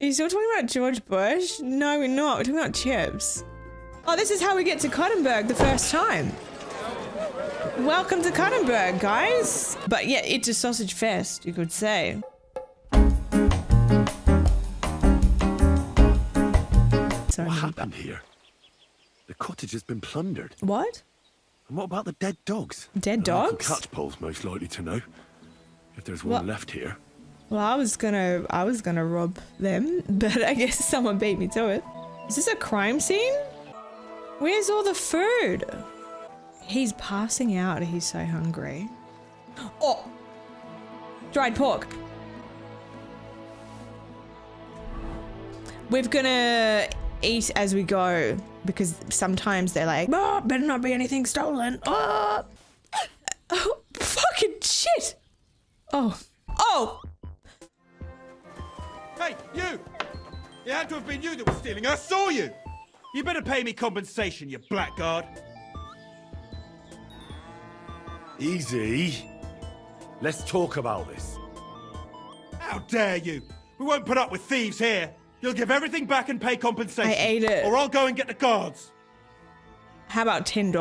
Are you still talking about George Bush? No, we're not. We're talking about chips. Oh, this is how we get to Kuttenberg the first time. Welcome to Kuttenberg, guys. But yeah, it's a sausage fest, you could say. What happened here? The cottage has been plundered. What? And what about the dead dogs? Dead dogs? Catchpole's most likely to know. If there's one left here. Well, I was gonna rob them, but I guess someone beat me to it. Is this a crime scene? Where's all the food? He's passing out. He's so hungry. Oh! Dried pork. We're gonna eat as we go because sometimes they're like, oh, better not be anything stolen. Oh, oh fucking shit. Oh. Oh! Hey, you! It had to have been you that was stealing. I saw you! You better pay me compensation, you blackguard. Easy. Let's talk about this. How dare you! We won't put up with thieves here. You'll give everything back and pay compensation. I ate it. Or I'll go and get the guards. How about $10?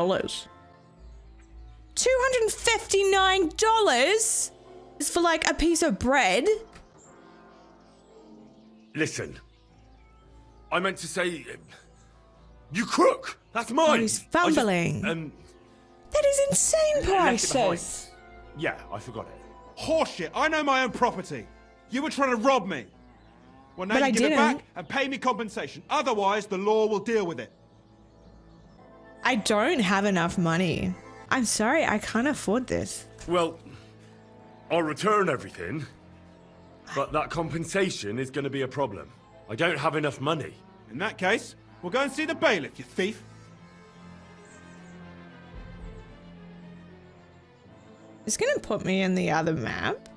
$259 is for like a piece of bread. Listen. I meant to say... you crook! That's mine! Oh, he's fumbling. That is insane prices. Yeah, I forgot it. Horseshit, I know my own property. You were trying to rob me. Well, now But you I give it didn't. back and pay me compensation. Otherwise, the law will deal with it. I don't have enough money. I'm sorry, I can't afford this. Well, I'll return everything, but that compensation is going to be a problem. I don't have enough money. In that case, we'll go and see the bailiff, you thief. It's gonna put me in the other map.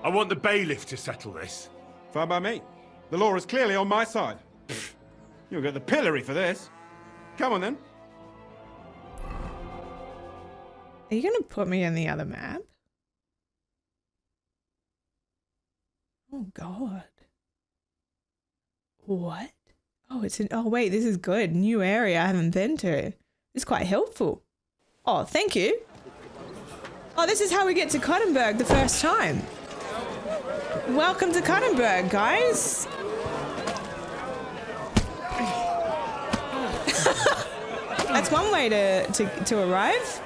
I want the bailiff to settle this. Fine by me. The law is clearly on my side. Pfft, you'll get the pillory for this. Come on then. Are you gonna put me in the other map? Oh god. What? Oh, it's an, oh wait, this is good. New area I haven't been to. It's quite helpful. Oh, thank you. Oh, this is how we get to Kuttenberg the first time. Welcome to Kuttenberg, guys. That's one way to arrive.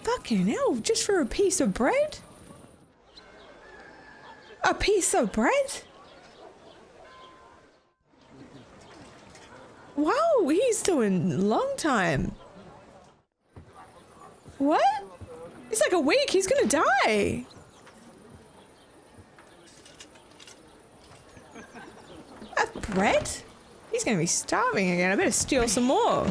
Fucking hell, just for a piece of bread? A piece of bread? Wow, he's doing long time. What? It's like a week, he's gonna die. That's bread? He's gonna be starving again. I better steal some more.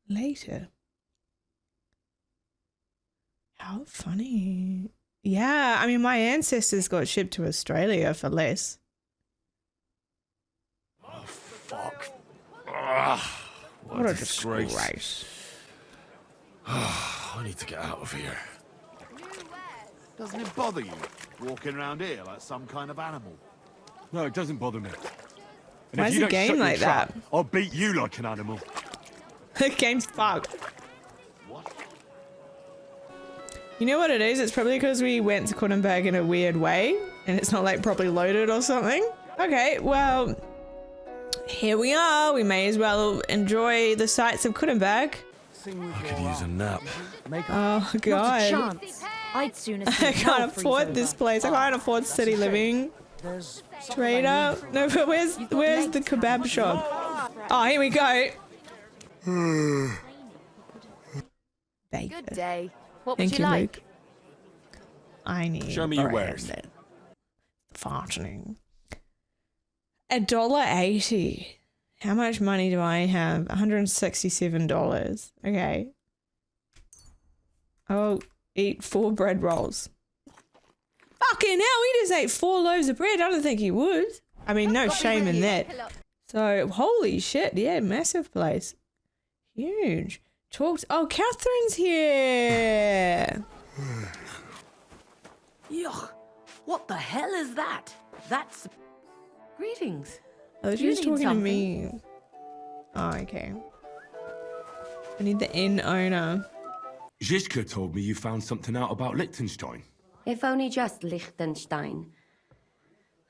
Later. How funny. Yeah, I mean, my ancestors got shipped to Australia for less. Oh, fuck. Ugh, What a disgrace. I need to get out of here. Doesn't it bother you walking around here like some kind of animal? No, it doesn't bother me. And Why if is you the don't game shut your like trap, that? I'll beat you like an animal. The game's fucked. What? You know what it is? It's probably because we went to Kuttenberg in a weird way and it's not like properly loaded or something. Okay, well, here we are. We may as well enjoy the sights of Kuttenberg. I could use a nap. Oh Not a god. chance. I'd sooner see I hell can't freeze afford over. this place. I can't afford city living. Straight up. No, but where's the kebab shop? Oh, here we go. Bacon. Good day. What Thank would you, you like? Luke. I need Show me your bread. wares. Farting. $1.80. How much money do I have? $167. Okay. I'll eat 4 bread rolls. Fucking hell, he just ate 4 loaves of bread. I don't think he would. I mean, no shame in that. So, holy shit, yeah, massive place. Huge. Talks. Oh, Catherine's here. Yuck! What the hell is that? That's... Greetings. Oh, Do you she's need talking to something? me. Oh, okay. I need the inn owner. Zizka told me you found something out about Liechtenstein. If only just Liechtenstein.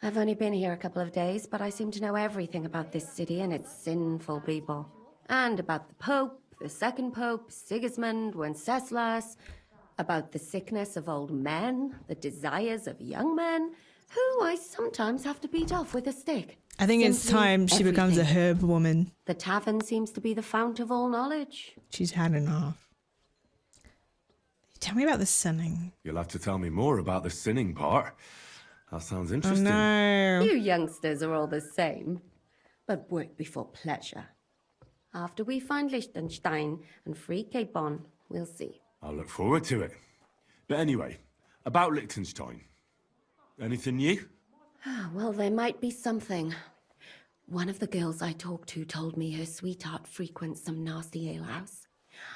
I've only been here a couple of days, but I seem to know everything about this city and its sinful people. And about the Pope, the second Pope, Sigismund, Wenceslas, about the sickness of old men, the desires of young men, who I sometimes have to beat off with a stick. I think it's Simply time she becomes a everything. herb woman. The tavern seems to be the fount of all knowledge. She's had enough. Tell me about the sinning. You'll have to tell me more about the sinning part. That sounds Oh interesting. no. You youngsters are all the same, but work before pleasure. After we find Liechtenstein and free Cape Bon, we'll see. I'll look forward to it. But anyway, about Liechtenstein. Anything new? Well, there might be something. One of the girls I talked to told me her sweetheart frequents some nasty alehouse.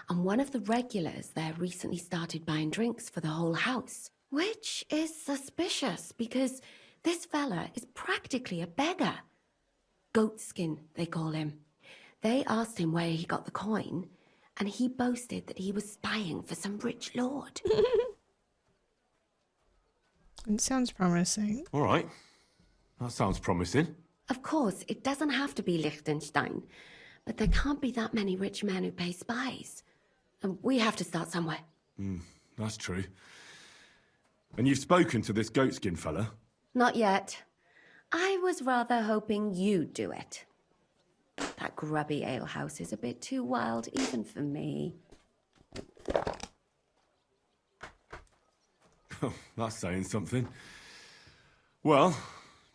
And one of the regulars there recently started buying drinks for the whole house. Which is suspicious, because this fella is practically a beggar. Goatskin, they call him. They asked him where he got the coin, and he boasted that he was spying for some rich lord. It sounds promising. All right. That sounds promising. Of course, it doesn't have to be Liechtenstein, but there can't be that many rich men who pay spies. And we have to start somewhere. That's true. And you've spoken to this goatskin fella? Not yet. I was rather hoping you'd do it. That grubby alehouse is a bit too wild, even for me. That's saying something. Well,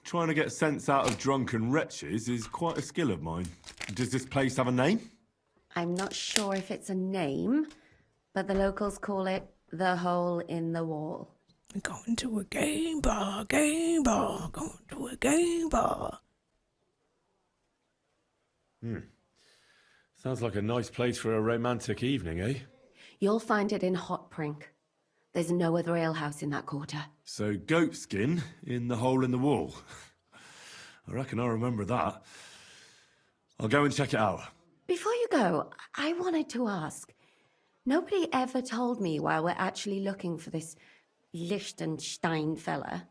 trying to get sense out of drunken wretches is quite a skill of mine. Does this place have a name? I'm not sure if it's a name, but the locals call it the Hole in the Wall. We're going to a game bar, going to a game bar. Sounds like a nice place for a romantic evening, eh? You'll find it in Hot Prink. There's no other alehouse in that quarter. So goatskin in the hole in the wall. I reckon I remember that. I'll go and check it out. Before you go, I wanted to ask. Nobody ever told me why we're actually looking for this Liechtenstein fella.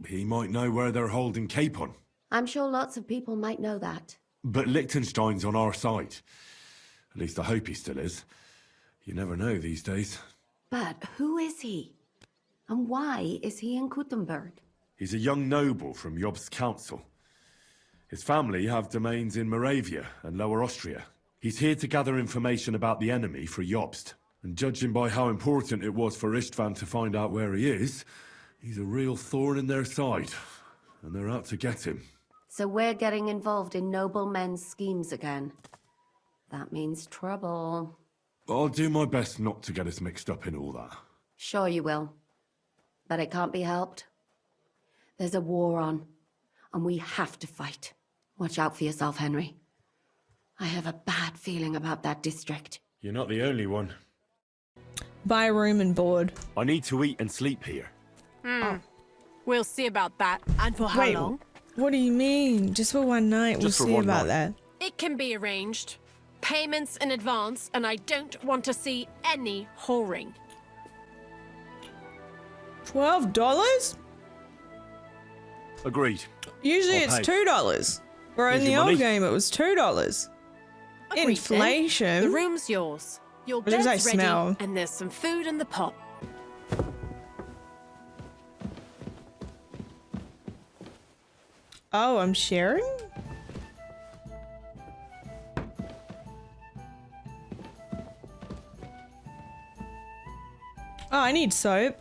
He might know where they're holding Capon. I'm sure lots of people might know that. But Liechtenstein's on our side. At least I hope he still is. You never know these days. But who is he? And why is he in Kuttenberg? He's a young noble from Jobst's council. His family have domains in Moravia and Lower Austria. He's here to gather information about the enemy for Jobst. And judging by how important it was for Istvan to find out where he is, he's a real thorn in their side. And they're out to get him. So we're getting involved in noblemen's schemes again. That means trouble. I'll do my best not to get us mixed up in all that. Sure you will. But it can't be helped. There's a war on, and we have to fight. Watch out for yourself, Henry. I have a bad feeling about that district. You're not the only one. Buy a room and board. I need to eat and sleep here. We'll see about that. And for how Wait, long? what do you mean? Just for one night? Just for we'll see one about night. that. It can be arranged. Payments in advance, and I don't want to see any whoring. $12? Agreed. Usually I'll it's pay. $2. Where in Here's the your old money. game it was $2. Agreed, then. Inflation. The room's yours. Your does bed's I ready, smell? and there's some food in the pot. Oh, I'm sharing? Oh, I need soap.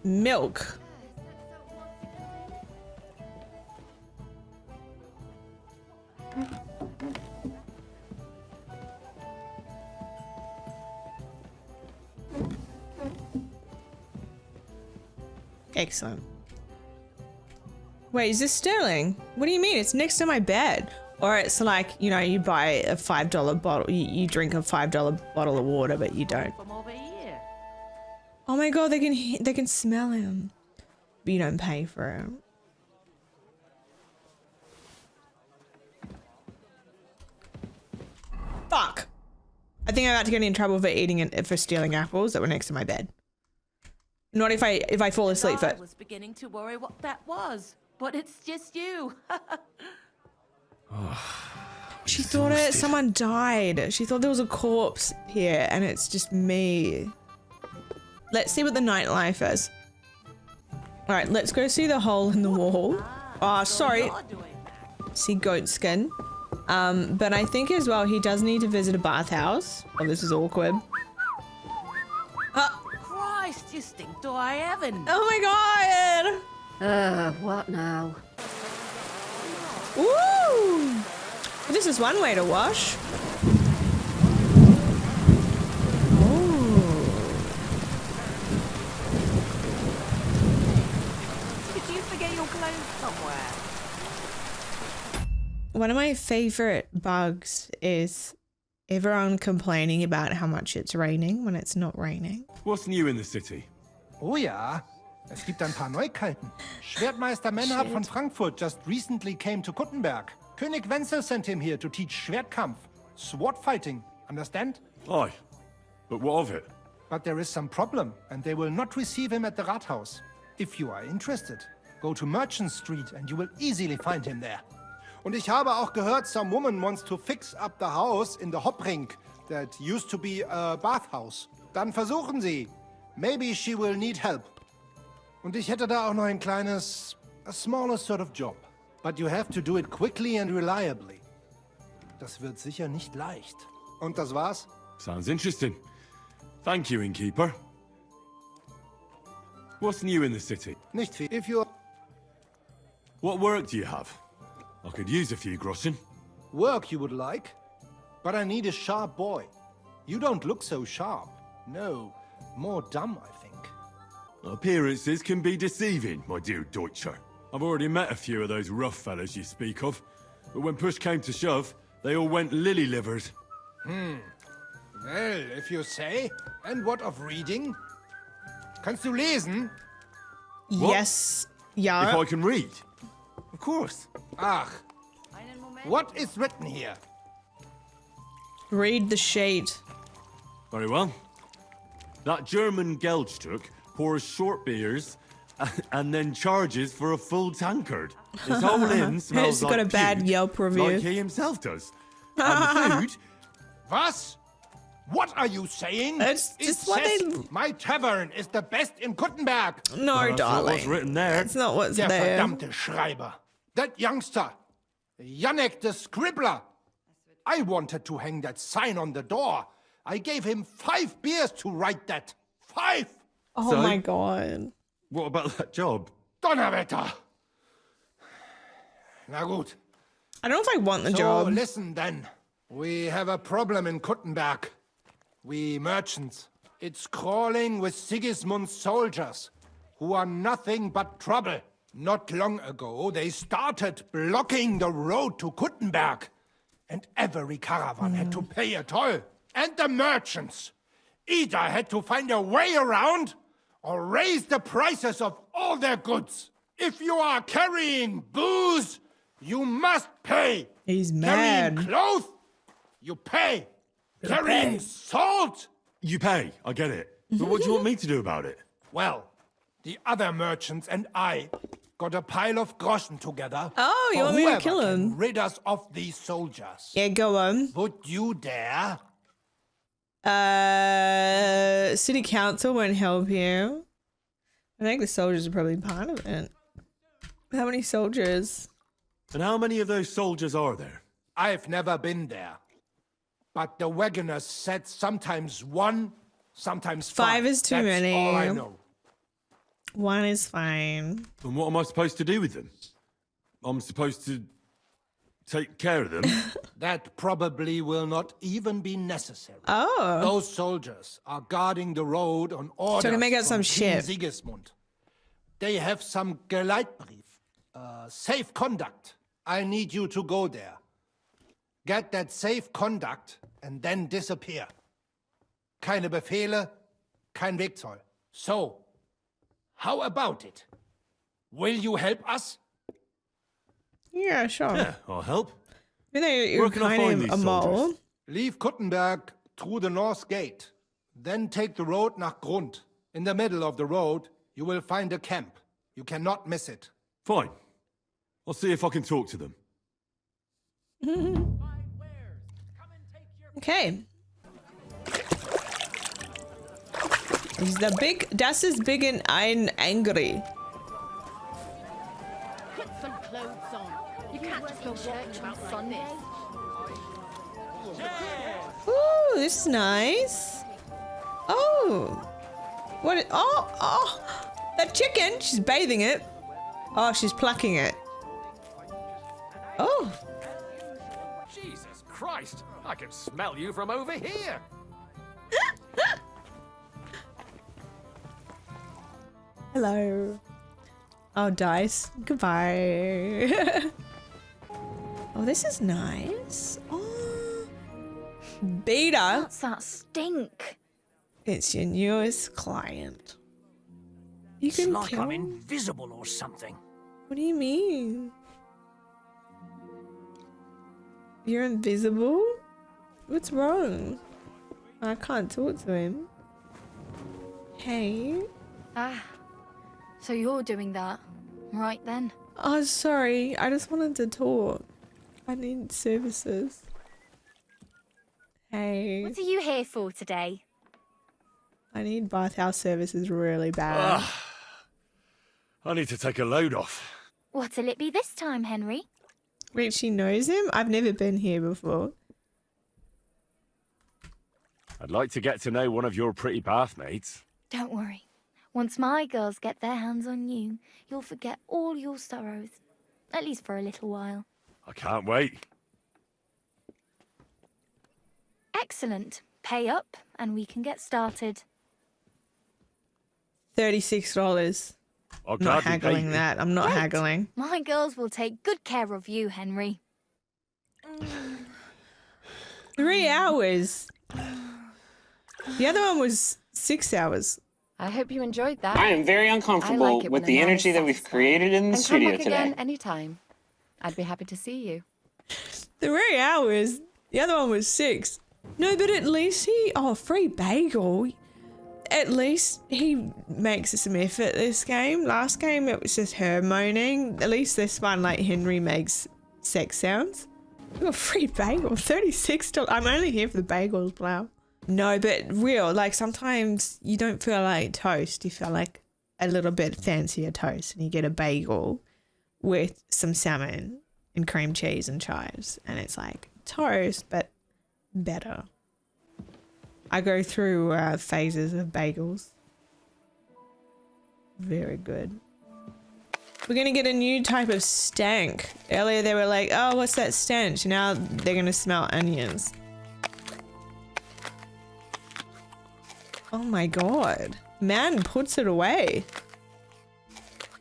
Milk. Excellent. Wait, is this sterling? What do you mean? It's next to my bed. Or it's like, you know, you buy a $5 bottle, you drink a $5 bottle of water, but you don't. From over here. Oh my god, they can smell him. But you don't pay for him. Fuck. I think I'm about to get in trouble for for stealing apples that were next to my bed. Not if I fall asleep I first. was beginning to worry what that was, but it's just you. She thought someone died. She thought there was a corpse here, and it's just me. Let's see what the nightlife is. All right, let's go see the hole in the wall. Oh, sorry. See goat skin. But I think as well he does need to visit a bathhouse. Oh, this is awkward. Christ, you stink to high heaven. Oh my god! What now? Woo! This is one way to wash. Did you forget your clothes somewhere? One of my favorite bugs is everyone complaining about how much it's raining when it's not raining. What's new in the city? Oh ja, es gibt ein paar Neuigkeiten. Schwertmeister Menhard von Frankfurt just recently came to Kuttenberg. König Wenzel sent him here to teach Schwertkampf, sword fighting, understand? Aye, but what of it? But there is some problem, and they will not receive him at the Rathaus. If you are interested, go to Merchant Street and you will easily find him there. Und ich habe auch gehört, some woman wants to fix up the house in the Hopring that used to be a bathhouse. Dann versuchen Sie. Maybe she will need help. Und ich hätte da auch noch ein kleines, a smaller sort of job. But you have to do it quickly and reliably. Das wird sicher nicht leicht. Und das war's? Sounds interesting. Thank you, innkeeper. What's new in the city? Nicht viel. If you What work do you have? I could use a few groschen. work you would like, but I need a sharp boy. You don't look so sharp. No, more dumb, I think. Appearances can be deceiving, my dear Deutscher. I've already met a few of those rough fellas you speak of, but when push came to shove, they all went lily-livered. Well, if you say. And what of reading? Kannst du lesen? What? Yes. If Yeah. I can read. Of course. Ach, what is written here? Read the sheet. Very well. That German Geldstück pours short beers and then charges for a full tankard. His whole inn smells It's like got a bad puke, Yelp review. like he himself does. And the food, Was? What are you saying? It's It just what says they- my tavern is the best in Kuttenberg. No, that's not darling. what's written there. That's not what's Der there. verdammte Schreiber. That youngster. Yannick the scribbler. I wanted to hang that sign on the door. I gave him 5 beers to write that. 5! Oh So? my god. What about that job? Donnerwetter! Na gut. I don't know if I want the So job. listen then. We have a problem in Kuttenberg. We merchants. It's crawling with Sigismund's soldiers, who are nothing but trouble. Not long ago, they started blocking the road to Kuttenberg, and every caravan had to pay a toll. And the merchants either had to find a way around or raise the prices of all their goods. If you are carrying booze, you must pay. He's Carrying mad. clothes, you pay. Carrying salt, You pay, I get it. But what do you want me to do about it? well, the other merchants and I got a pile of groschen together. Oh, you for want me to whoever kill can him? rid us of these soldiers. Yeah, go on. Would you dare? City council won't help you. I think the soldiers are probably part of it. How many soldiers? And how many of those soldiers are there? I've never been there. But the wagoners said sometimes 1, sometimes 5. 5 is too That's many. all I know. 1 is fine. And what am I supposed to do with them? I'm supposed to take care of them? That probably will not even be necessary. Oh. Those soldiers are guarding the road on orders to make out some from King shit. Sigismund. They have some Geleitbrief, safe conduct. I need you to go there. Get that safe conduct and then disappear. Keine Befehle, kein Wegzoll. So, how about it? Will you help us? Yeah, sure. Yeah, I'll help. You know, you're Where can I find kind of a these mole. soldiers? Leave Kuttenberg through the north gate. Then take the road nach Grund. In the middle of the road, you will find a camp. You cannot miss it. Fine. I'll see if I can talk to them. Okay. Das ist big and I'm angry. Put some clothes on. You can't just go walking about Sunday. Ooh, this is nice. Oh. What? Oh. That chicken. She's bathing it. Oh, she's plucking it. Oh. Jesus Christ! I can smell you from over here! Hello. Oh, dice. Goodbye. Oh, this is nice. Oh. Beta. What's that stink? It's your newest client. You It's can like kill. I'm invisible or something. What do you mean? You're invisible? What's wrong? I can't talk to him. Hey. Ah, so you're doing that. Right then. Oh, sorry. I just wanted to talk. I need services. Hey. What are you here for today? I need bathhouse services really bad. I need to take a load off. What'll it be this time, Henry? Wait, she knows him? I've never been here before. I'd like to get to know one of your pretty bathmates. Don't worry. Once my girls get their hands on you, you'll forget all your sorrows. At least for a little while. I can't wait. Excellent. Pay up and we can get started. $36. I'll I'm not gladly pay haggling you. that. I'm not Great. haggling. My girls will take good care of you, Henry. 3 hours. The other one was 6 hours. I hope you enjoyed that. I am very uncomfortable I like it with when the a man energy is that we've satisfied. created in the And studio come back today. again anytime. I'd be happy to see you. 3 hours. The other one was 6. No, but at least he... Oh, free bagel. At least he makes some effort this game. Last game, it was just her moaning. At least this one, like, Henry makes sex sounds. Oh, free bagel. $36. I'm only here for the bagels, wow. No, but real, like, sometimes you don't feel like toast. You feel like a little bit fancier toast. And you get a bagel with some salmon and cream cheese and chives. And it's like toast, but better. I go through phases of bagels. Very good. We're gonna get a new type of stank. Earlier they were like, oh, what's that stench? Now they're gonna smell onions. Oh my god. Man puts it away.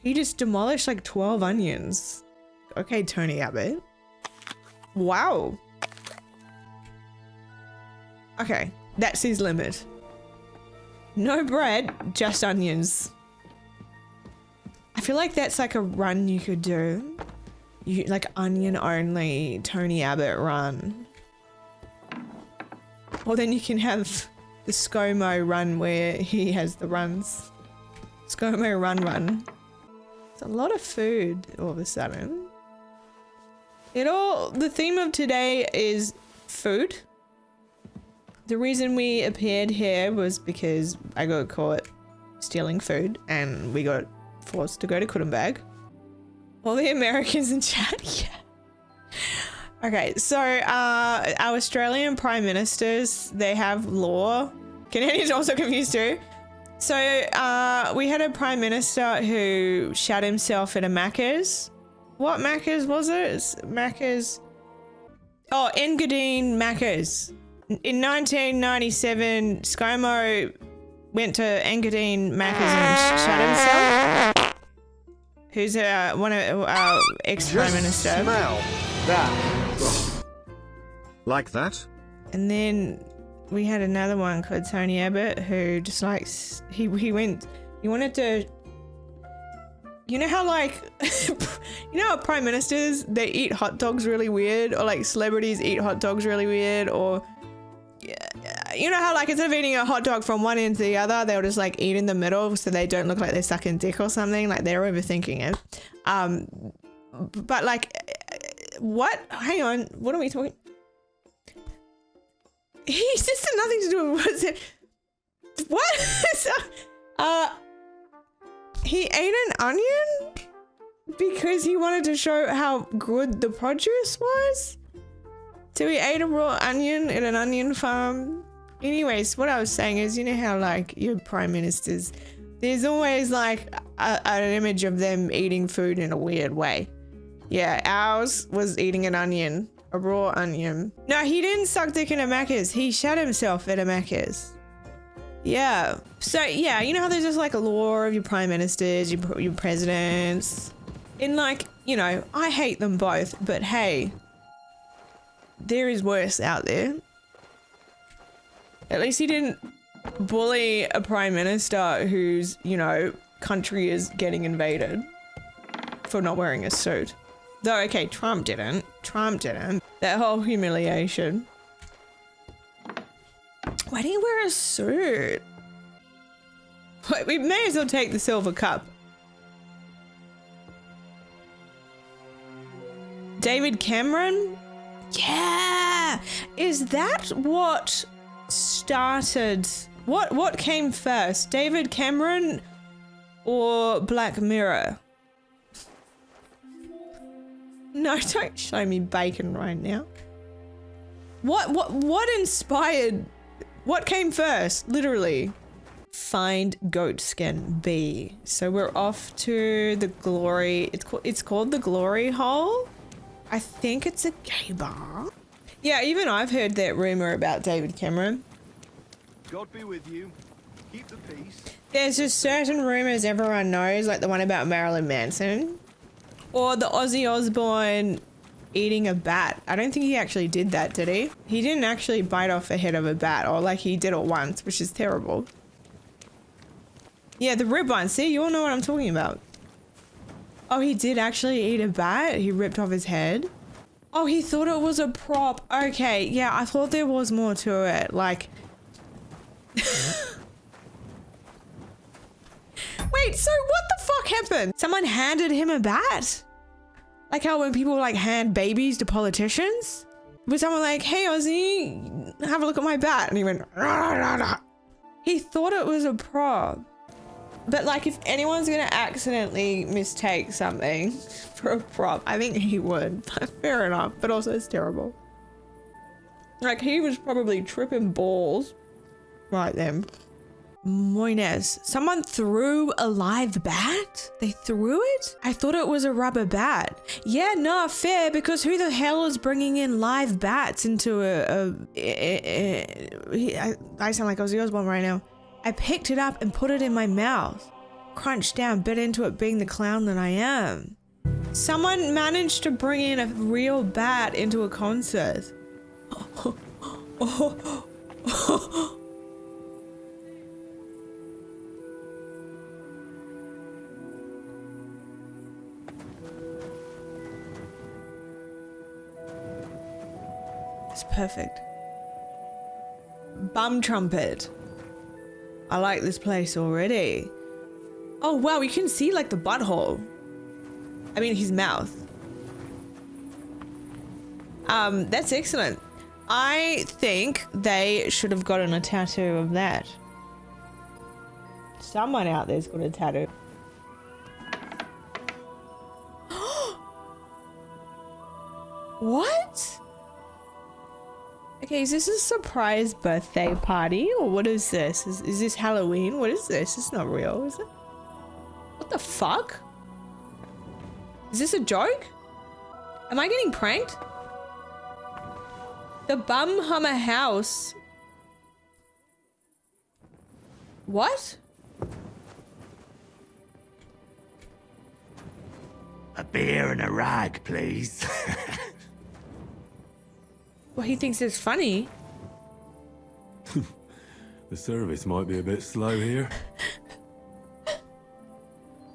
He just demolished like 12 onions. Okay, Tony Abbott. Wow. Okay, that's his limit. No bread, just onions. I feel like that's like a run you could do. You like onion only Tony Abbott run. Or then you can have the ScoMo run where he has the runs. ScoMo run. It's a lot of food all of a sudden. The theme of today is food. The reason we appeared here was because I got caught stealing food and we got forced to go to Kuttenberg. All the Americans in chat, yeah. Okay, so our Australian Prime Ministers, they have law. Canadians are also confused too. So we had a Prime Minister who shot himself at a Macca's. What Macca's was it? It's Macca's Oh, Engadine Macca's. In 1997, ScoMo went to Engadine Macca's and shot himself. Who's one of our ex-prime minister. Smell that. Like that? And then we had another one called Tony Abbott who just likes, he wanted to, you know how like, you know how prime ministers, they eat hot dogs really weird, or like celebrities eat hot dogs really weird, or you know how like instead of eating a hot dog from one end to the other, they'll just like eat in the middle so they don't look like they're sucking dick or something, like they're overthinking it. But like, what? Hang on, what are we talking? He just had nothing to do with what's it. What? So, he ate an onion because he wanted to show how good the produce was. So he ate a raw onion at an onion farm. Anyways, what I was saying is, you know how like your prime ministers, there's always like an image of them eating food in a weird way. Yeah, ours was eating an onion. A raw onion. No, he didn't suck dick in a Macca's. He shot himself at a Macca's. Yeah. So, yeah, you know how there's just like a law of your prime ministers, your presidents. And like, you know, I hate them both, but hey, there is worse out there. At least he didn't bully a prime minister whose, you know, country is getting invaded for not wearing a suit. Though, okay, Trump didn't. That whole humiliation. Why do you wear a suit? Wait, we may as well take the silver cup. David Cameron? Yeah! Is that what started... What came first? David Cameron or Black Mirror? No, don't show me bacon right now. What inspired, what came first, literally? Find goat skin B. So we're off to the glory, it's called the Glory Hole. I think it's a gay bar. Yeah, even I've heard that rumor about David Cameron. God be with you. Keep the peace. There's just certain rumors everyone knows, like the one about Marilyn Manson. Or the Ozzy Osbourne eating a bat. I don't think he actually did that, did he? He didn't actually bite off the head of a bat, or like he did it once, which is terrible. Yeah, the rib one. See, you all know what I'm talking about. Oh, he did actually eat a bat? He ripped off his head? Oh, he thought it was a prop. Okay, yeah, I thought there was more to it. Like... Wait, so what the fuck happened? Someone handed him a bat? Like how when people like hand babies to politicians? Was someone like, hey Ozzy, have a look at my bat? And he went, rah, rah, rah. He thought it was a prop. But like if anyone's gonna accidentally mistake something for a prop, I think he would. Fair enough, but also it's terrible. Like he was probably tripping balls right then. Moines. Someone threw a live bat? They threw it? I thought it was a rubber bat. Yeah, no, fair, because who the hell is bringing in live bats into I sound like Ozzy Osbourne right now. I picked it up and put it in my mouth. Crunched down, bit into it being the clown that I am. Someone managed to bring in a real bat into a concert. It's perfect. Bum trumpet. I like this place already. Oh wow, you can see like the butthole. I mean his mouth. That's excellent. I think they should have gotten a tattoo of that. Someone out there's got a tattoo. What? Okay, is this a surprise birthday party or what is this? Is this Halloween? What is this? It's not real, is it? What the fuck? Is this a joke? Am I getting pranked? The Bumhammer house. What? A beer and a rag, please. Well, he thinks it's funny. The service might be a bit slow here.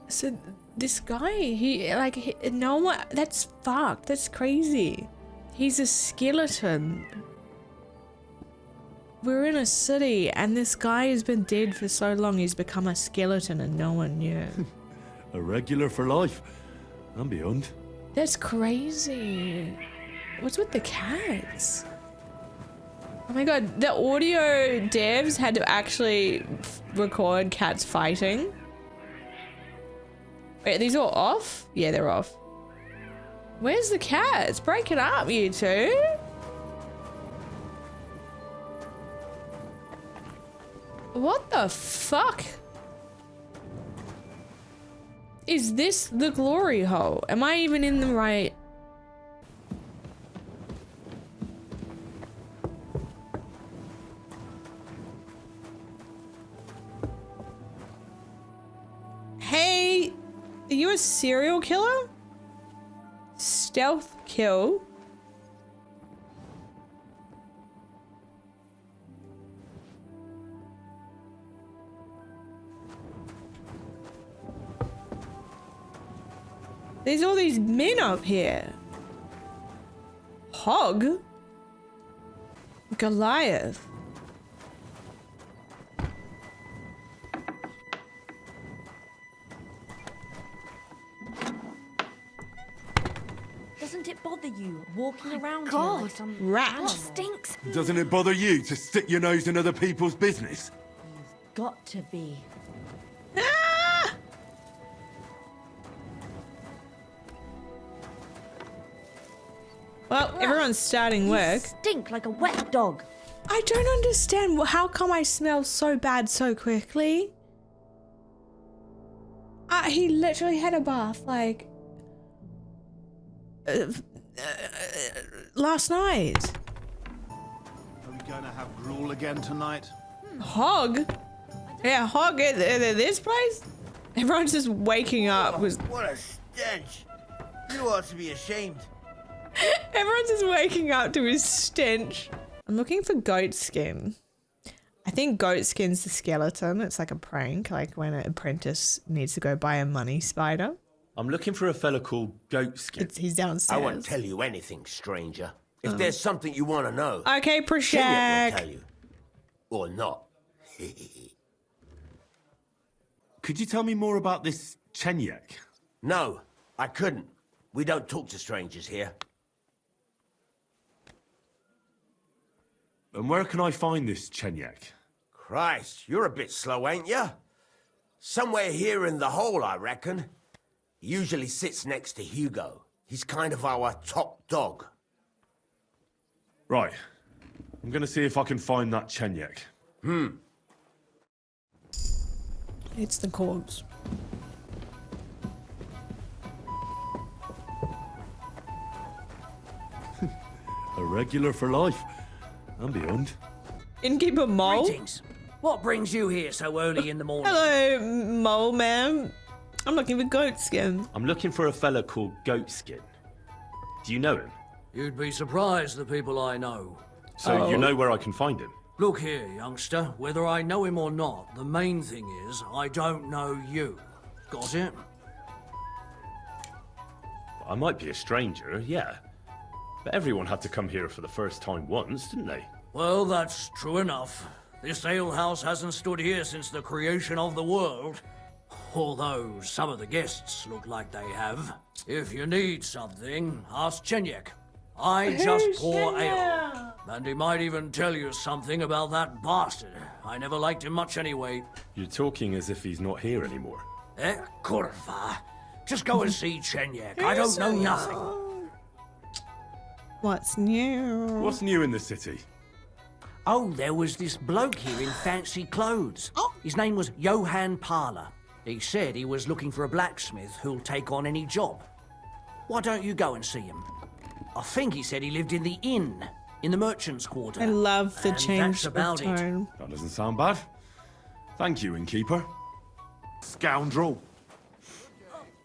So this guy, no one, that's fucked. That's crazy. He's a skeleton. We're in a city and this guy has been dead for so long he's become a skeleton and no one knew. A regular for life and beyond. That's crazy. What's with the cats? Oh my god, the audio devs had to actually record cats fighting. Wait, are these all off? Yeah, they're off. Where's the cats? Break it up, you two. What the fuck? Is this the glory hole? Am I even in the right? Hey, are you a serial killer? Stealth kill. There's all these men up here. Hog? Goliath. Doesn't it bother you walking around God. here like some Rat. animal? Stinks. Doesn't it bother you to stick your nose in other people's business? Got to be. Ah! Well, everyone's starting work. You stink like a wet dog. I don't understand. How come I smell so bad so quickly? He literally had a bath, like, last night. Are we going to have gruel again tonight? Hog? Yeah, hog at this place? Everyone's just waking up. What a stench. You ought to be ashamed. Everyone's just waking up to his stench. I'm looking for goat skin. I think goat skin's the skeleton. It's like a prank, like when an apprentice needs to go buy a money spider. I'm looking for a fella called Goatskin. He's downstairs. I won't tell you anything, stranger. If there's something you want to know, okay, Chenyek Prashak. will tell you. Or not. Could you tell me more about this Chenyek? No, I couldn't. We don't talk to strangers here. And where can I find this Chenyek? Christ, you're a bit slow, ain't ya? Somewhere here in the hole, I reckon. He usually sits next to Hugo. He's kind of our top dog. Right. I'm gonna see if I can find that Chenyek. It's the corpse. A regular for life and beyond. Innkeeper Mole? Greetings. What brings you here so early in the morning? Hello, Mole Man. I'm looking for goat skin. I'm looking for a fella called Goatskin. Do you know him? You'd be surprised the people I know. So you know where I can find him? Look here, youngster. Whether I know him or not, the main thing is I don't know you. Got it? I might be a stranger, yeah. But everyone had to come here for the first time once, didn't they? Well, that's true enough. This alehouse hasn't stood here since the creation of the world. Although some of the guests look like they have. If you need something, ask Chenyek. I just pour ale. And he might even tell you something about that bastard. I never liked him much anyway. You're talking as if he's not here anymore. Kurva. Just go and see Chenyek. I don't know nothing. What's new? What's new in the city? Oh, there was this bloke here in fancy clothes. His name was Johann Parler. He said he was looking for a blacksmith who'll take on any job. Why don't you go and see him? I think he said he lived in the inn. in the merchant's quarter. I love the And change that's of about it. tone. That doesn't sound bad. Thank you, innkeeper. Scoundrel.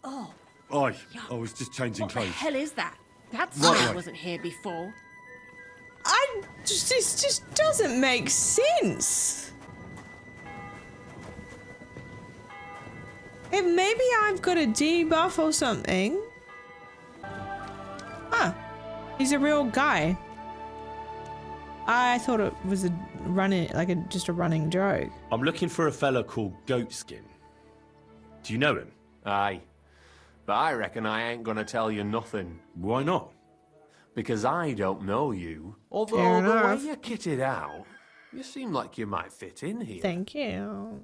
Oh, Oi, I was just changing what the clothes. hell is that? That Right, snake right. wasn't here before. This just doesn't make sense. Hey, maybe I've got a debuff or something. Huh. He's a real guy. I thought it was a running, just a running joke. I'm looking for a fella called Goatskin. Do you know him? Aye. But I reckon I ain't gonna tell you nothing. Why not? Because I don't know you. Although Fair the way enough. you're kitted out, you seem like you might fit in here. Thank you.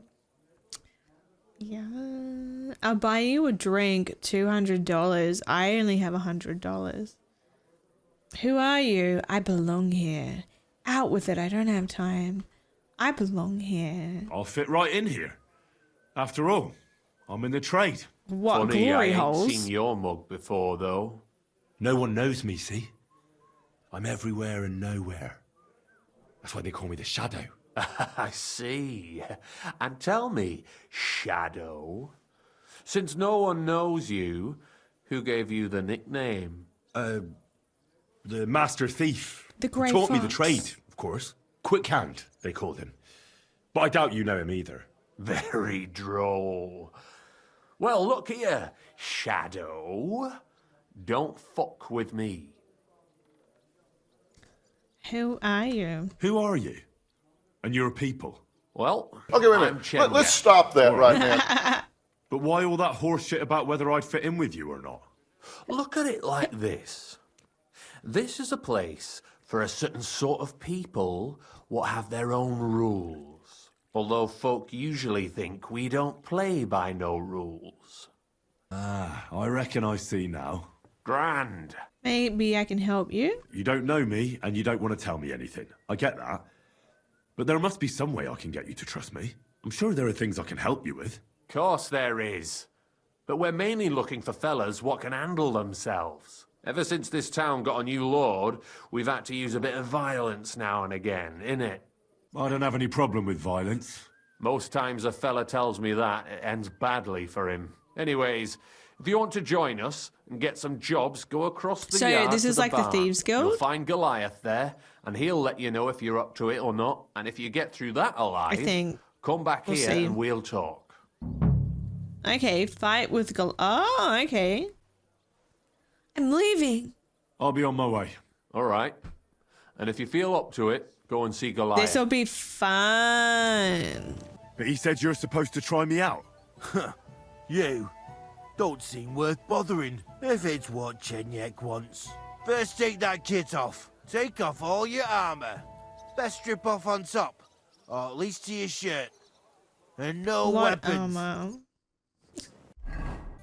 Yeah. I'll buy you a drink, $200. I only have $100. Who are you? I belong here. Out with it. I don't have time. I belong here. I'll fit right in here. After all, I'm in the trade. What Funny, I glory ain't holes? seen your mug before, though. No one knows me, see? I'm everywhere and nowhere. That's why they call me the Shadow. I see. And tell me, Shadow, since no one knows you, who gave you the nickname? The Master Thief. The Grey Taught me the Fox. trade, of course. Quick Hand, they called him. But I doubt you know him either. Very droll. Well, look here, Shadow. Don't fuck with me. Who are you? Who are you? And you're a people. Well, Okay, wait a minute. Let's stop that right now. But why all that horse shit about whether I'd fit in with you or not? Look at it like this. This is a place for a certain sort of people what have their own rules. Although folk usually think we don't play by no rules. Ah, I reckon I see now. Grand. Maybe I can help you. You don't know me, and you don't want to tell me anything. I get that. But there must be some way I can get you to trust me. I'm sure there are things I can help you with. Course there is. But we're mainly looking for fellas what can handle themselves. Ever since this town got a new lord, we've had to use a bit of violence now and again, innit? I don't have any problem with violence. Most times a fella tells me that, it ends badly for him. Anyways, if you want to join us and get some jobs, go across the So, yard this to is the like the barn. Thieves Guild? You'll find Goliath there, and he'll let you know if you're up to it or not. And if you get through that alive, I think come back we'll here see. and we'll talk. Okay, fight with Oh, okay. I'm leaving. I'll be on my way. All right. And if you feel up to it, go and see Goliath. This'll be fun. But he said you're supposed to try me out. You don't seem worth bothering if it's what Chenyek wants. First take that kit off. Take off all your armor. Best strip off on top, or at least to your shirt. And no What weapons. armor?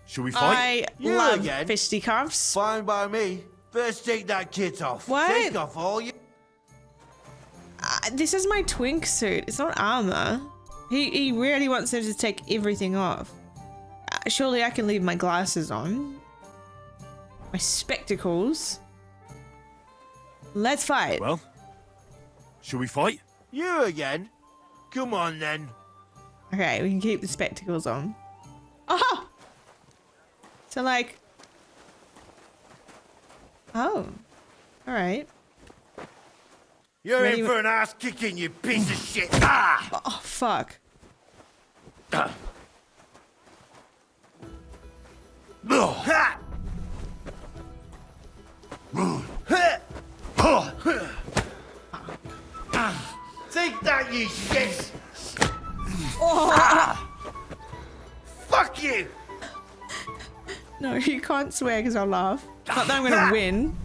Shall we I fight? You love again? fisticuffs. Fine by me. First take that kit off. What? Take off all your... This is my twink suit. It's not armor. He really wants him to take everything off. Surely I can leave my glasses on. My spectacles. Let's fight. Well, shall we fight? You again? Come on then. Okay, we can keep the spectacles on. Oh! So like... Oh. Alright. You're Ready in for an ass kicking, you piece of shit. Ah! Oh, fuck. Ha! Take that, you shit! Oh. Fuck you! No, you can't swear because I'll laugh. Not that I'm gonna win.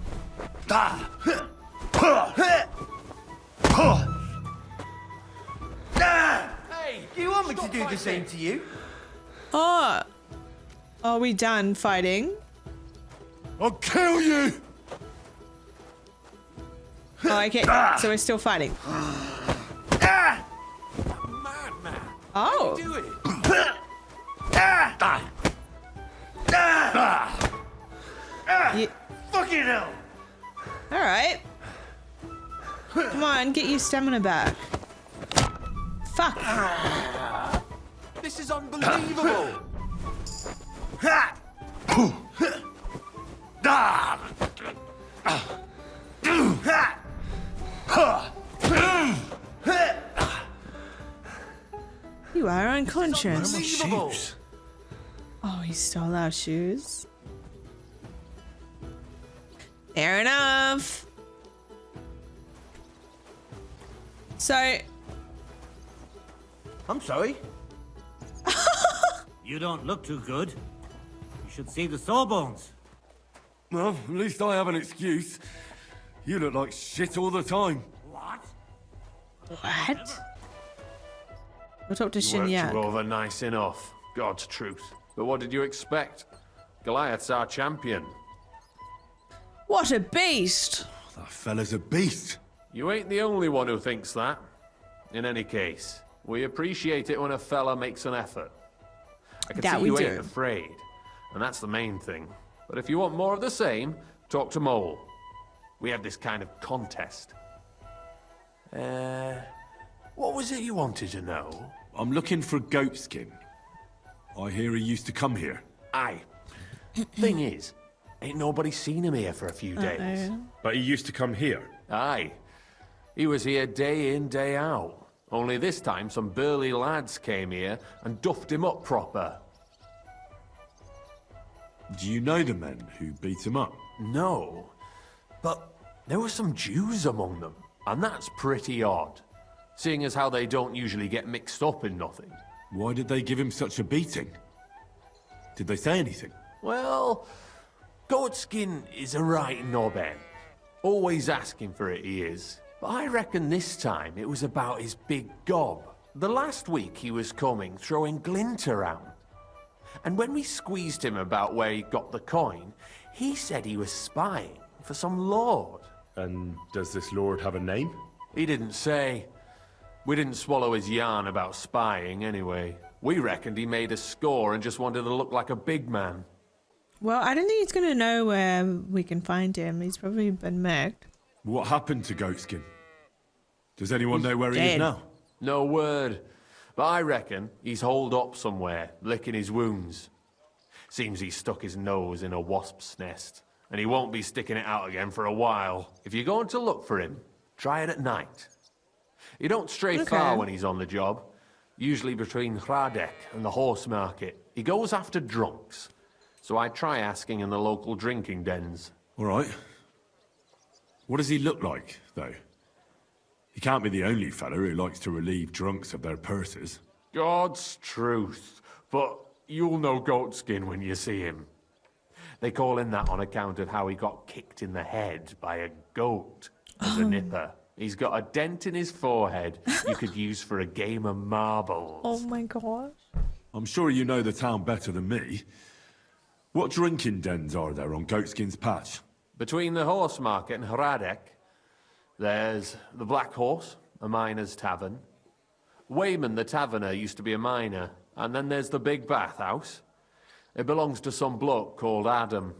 Hey, do you want me to do the same to you? Oh. Are we done fighting? I'll kill you! Oh, okay. So we're still fighting. Madman. Oh. Do it. You... Fucking hell! Alright. Come on, get your stamina back. Fuck. This is unbelievable. You are unconscious. Unbelievable. Oh, he stole our shoes. Fair enough. So, I'm sorry. You don't look too good. You should see the sawbones. Well, at least I have an excuse. You look like shit all the time. What? We'll talk to You worked Shinyak. you over nice enough. God's truth. But what did you expect? Goliath's our champion. What a beast! That fella's a beast. You ain't the only one who thinks that. In any case, we appreciate it when a fella makes an effort. I can see you ain't afraid, and that's the main thing. But if you want more of the same, talk to Mole. We have this kind of contest. What was it you wanted to know? I'm looking for goat skin. I hear he used to come here. Aye. Thing is, ain't nobody seen him here for a few days. But he used to come here. Aye. He was here day in, day out. Only this time some burly lads came here and duffed him up proper. Do you know the men who beat him up? No. But there were some Jews among them, and that's pretty odd. Seeing as how they don't usually get mixed up in nothing. Why did they give him such a beating? Did they say anything? Well, Goatskin is a right knobhead. Always asking for it, he is. But I reckon this time it was about his big gob. The last week he was coming, throwing glint around. And when we squeezed him about where he got the coin, he said he was spying for some lord. And does this lord have a name? He didn't say. We didn't swallow his yarn about spying anyway. We reckoned he made a score and just wanted to look like a big man. Well, I don't think he's gonna know where we can find him. He's probably been murked. What happened to Goatskin? Does anyone know where he dead. is now? No word. But I reckon he's holed up somewhere, licking his wounds. Seems he stuck his nose in a wasp's nest, and he won't be sticking it out again for a while. If you're going to look for him, try it at night. He don't stray far when he's on the job. Usually between Hradek and the horse market. He goes after drunks. So I try asking in the local drinking dens. All right. What does he look like, though? He can't be the only fella who likes to relieve drunks of their purses. God's truth. But you'll know Goatskin when you see him. They call him that on account of how he got kicked in the head by a goat as a nipper. He's got a dent in his forehead you could use for a game of marbles. Oh my gosh. I'm sure you know the town better than me. What drinking dens are there on Goatskin's Patch? Between the horse market and Hradek, there's the Black Horse, a miner's tavern. Wayman the taverner used to be a miner. And then there's the Big Bathhouse. It belongs to some bloke called Adam.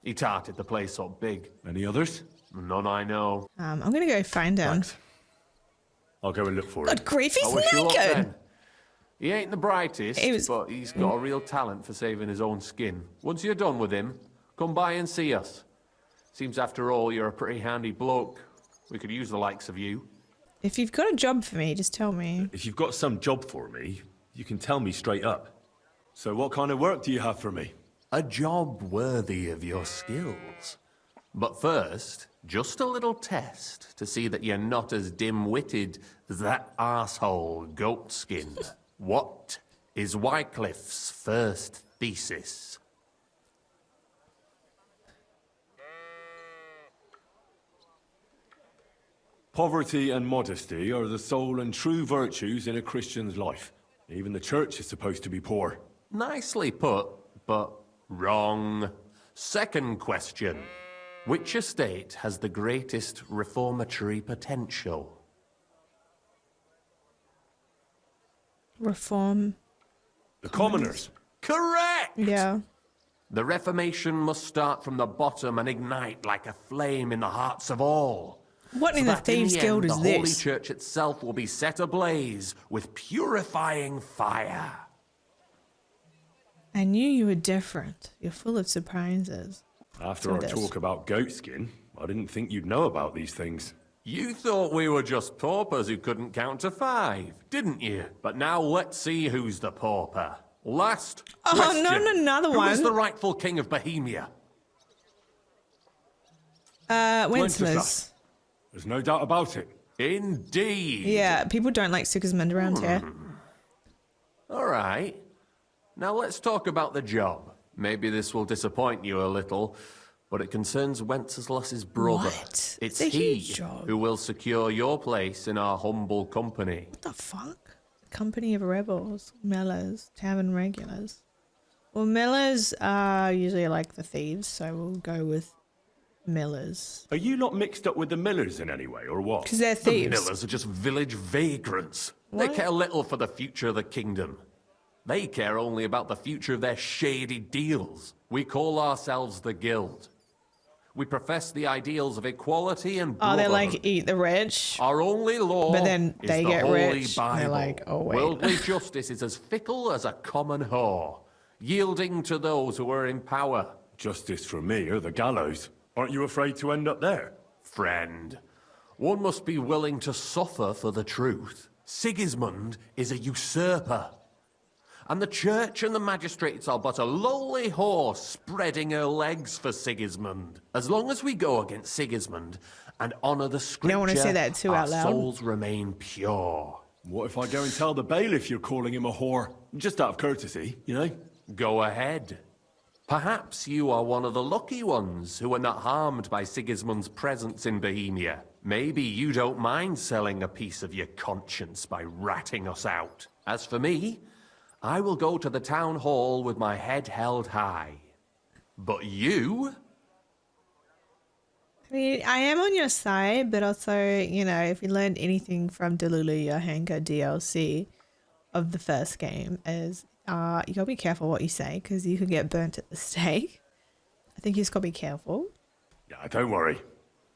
He tarted the place up big. Any others? None I know. I'm gonna go find him. Right. I'll go and look for him. Good grief, he's I wish you luck naked! then. He ain't the brightest, but he's got a real talent for saving his own skin. Once you're done with him, come by and see us. Seems after all you're a pretty handy bloke. We could use the likes of you. If you've got a job for me, just tell me. If you've got some job for me, you can tell me straight up. So what kind of work do you have for me? A job worthy of your skills. But first, just a little test to see that you're not as dim-witted as that arsehole Goatskin. What is Wycliffe's first thesis? Poverty and modesty are the sole and true virtues in a Christian's life. Even the church is supposed to be poor. Nicely put, but wrong. Second question. Which estate has the greatest reformatory potential? Reform. The commoners. Correct! Yeah. The Reformation must start from the bottom and ignite like a flame in the hearts of all. What in the Thieves' Guild is the Holy this? Church itself will be set ablaze with purifying fire. I knew you were different. You're full of surprises. After our talk about goatskin, I didn't think you'd know about these things. You thought we were just paupers who couldn't count to 5, didn't you? But now let's see who's the pauper. Last question. not another one. Who is the rightful king of Bohemia? Wenceslas. There's no doubt about it. Indeed. Yeah, people don't like Sigismund around here. All right. Now let's talk about the job. Maybe this will disappoint you a little, but it concerns Wenceslas's brother. What? It's a he huge job. who will secure your place in our humble company. What the fuck? Company of rebels, millers, tavern regulars. Well, millers are usually like the thieves, so we'll go with millers. Are you not mixed up with the millers in any way, or what? Because they're thieves. The millers are just village vagrants. What? They care little for the future of the kingdom. They care only about the future of their shady deals. We call ourselves the Guild. We profess the ideals of equality and brotherhood. Oh, they're like eat the rich. Our only law But then is they the get Holy rich. Bible. They're like, oh, wait. Worldly justice is as fickle as a common whore, yielding to those who are in power. Justice for me or the gallows. Aren't you afraid to end up there? Friend, one must be willing to suffer for the truth. Sigismund is a usurper. And the church and the magistrates are but a lowly horse spreading her legs for Sigismund. As long as we go against Sigismund and honour the scripture, don't want to say that too our out loud. souls remain pure. What if I go and tell the bailiff you're calling him a whore? Just out of courtesy, you know? Go ahead. Perhaps you are one of the lucky ones who are not harmed by Sigismund's presence in Bohemia. Maybe you don't mind selling a piece of your conscience by ratting us out. As for me, I will go to the town hall with my head held high. But you? I mean, I am on your side, but also, you know, if you learned anything from Delulu Yohanka DLC of the first game is you gotta be careful what you say because you could get burnt at the stake. I think you just gotta be careful. Yeah, don't worry.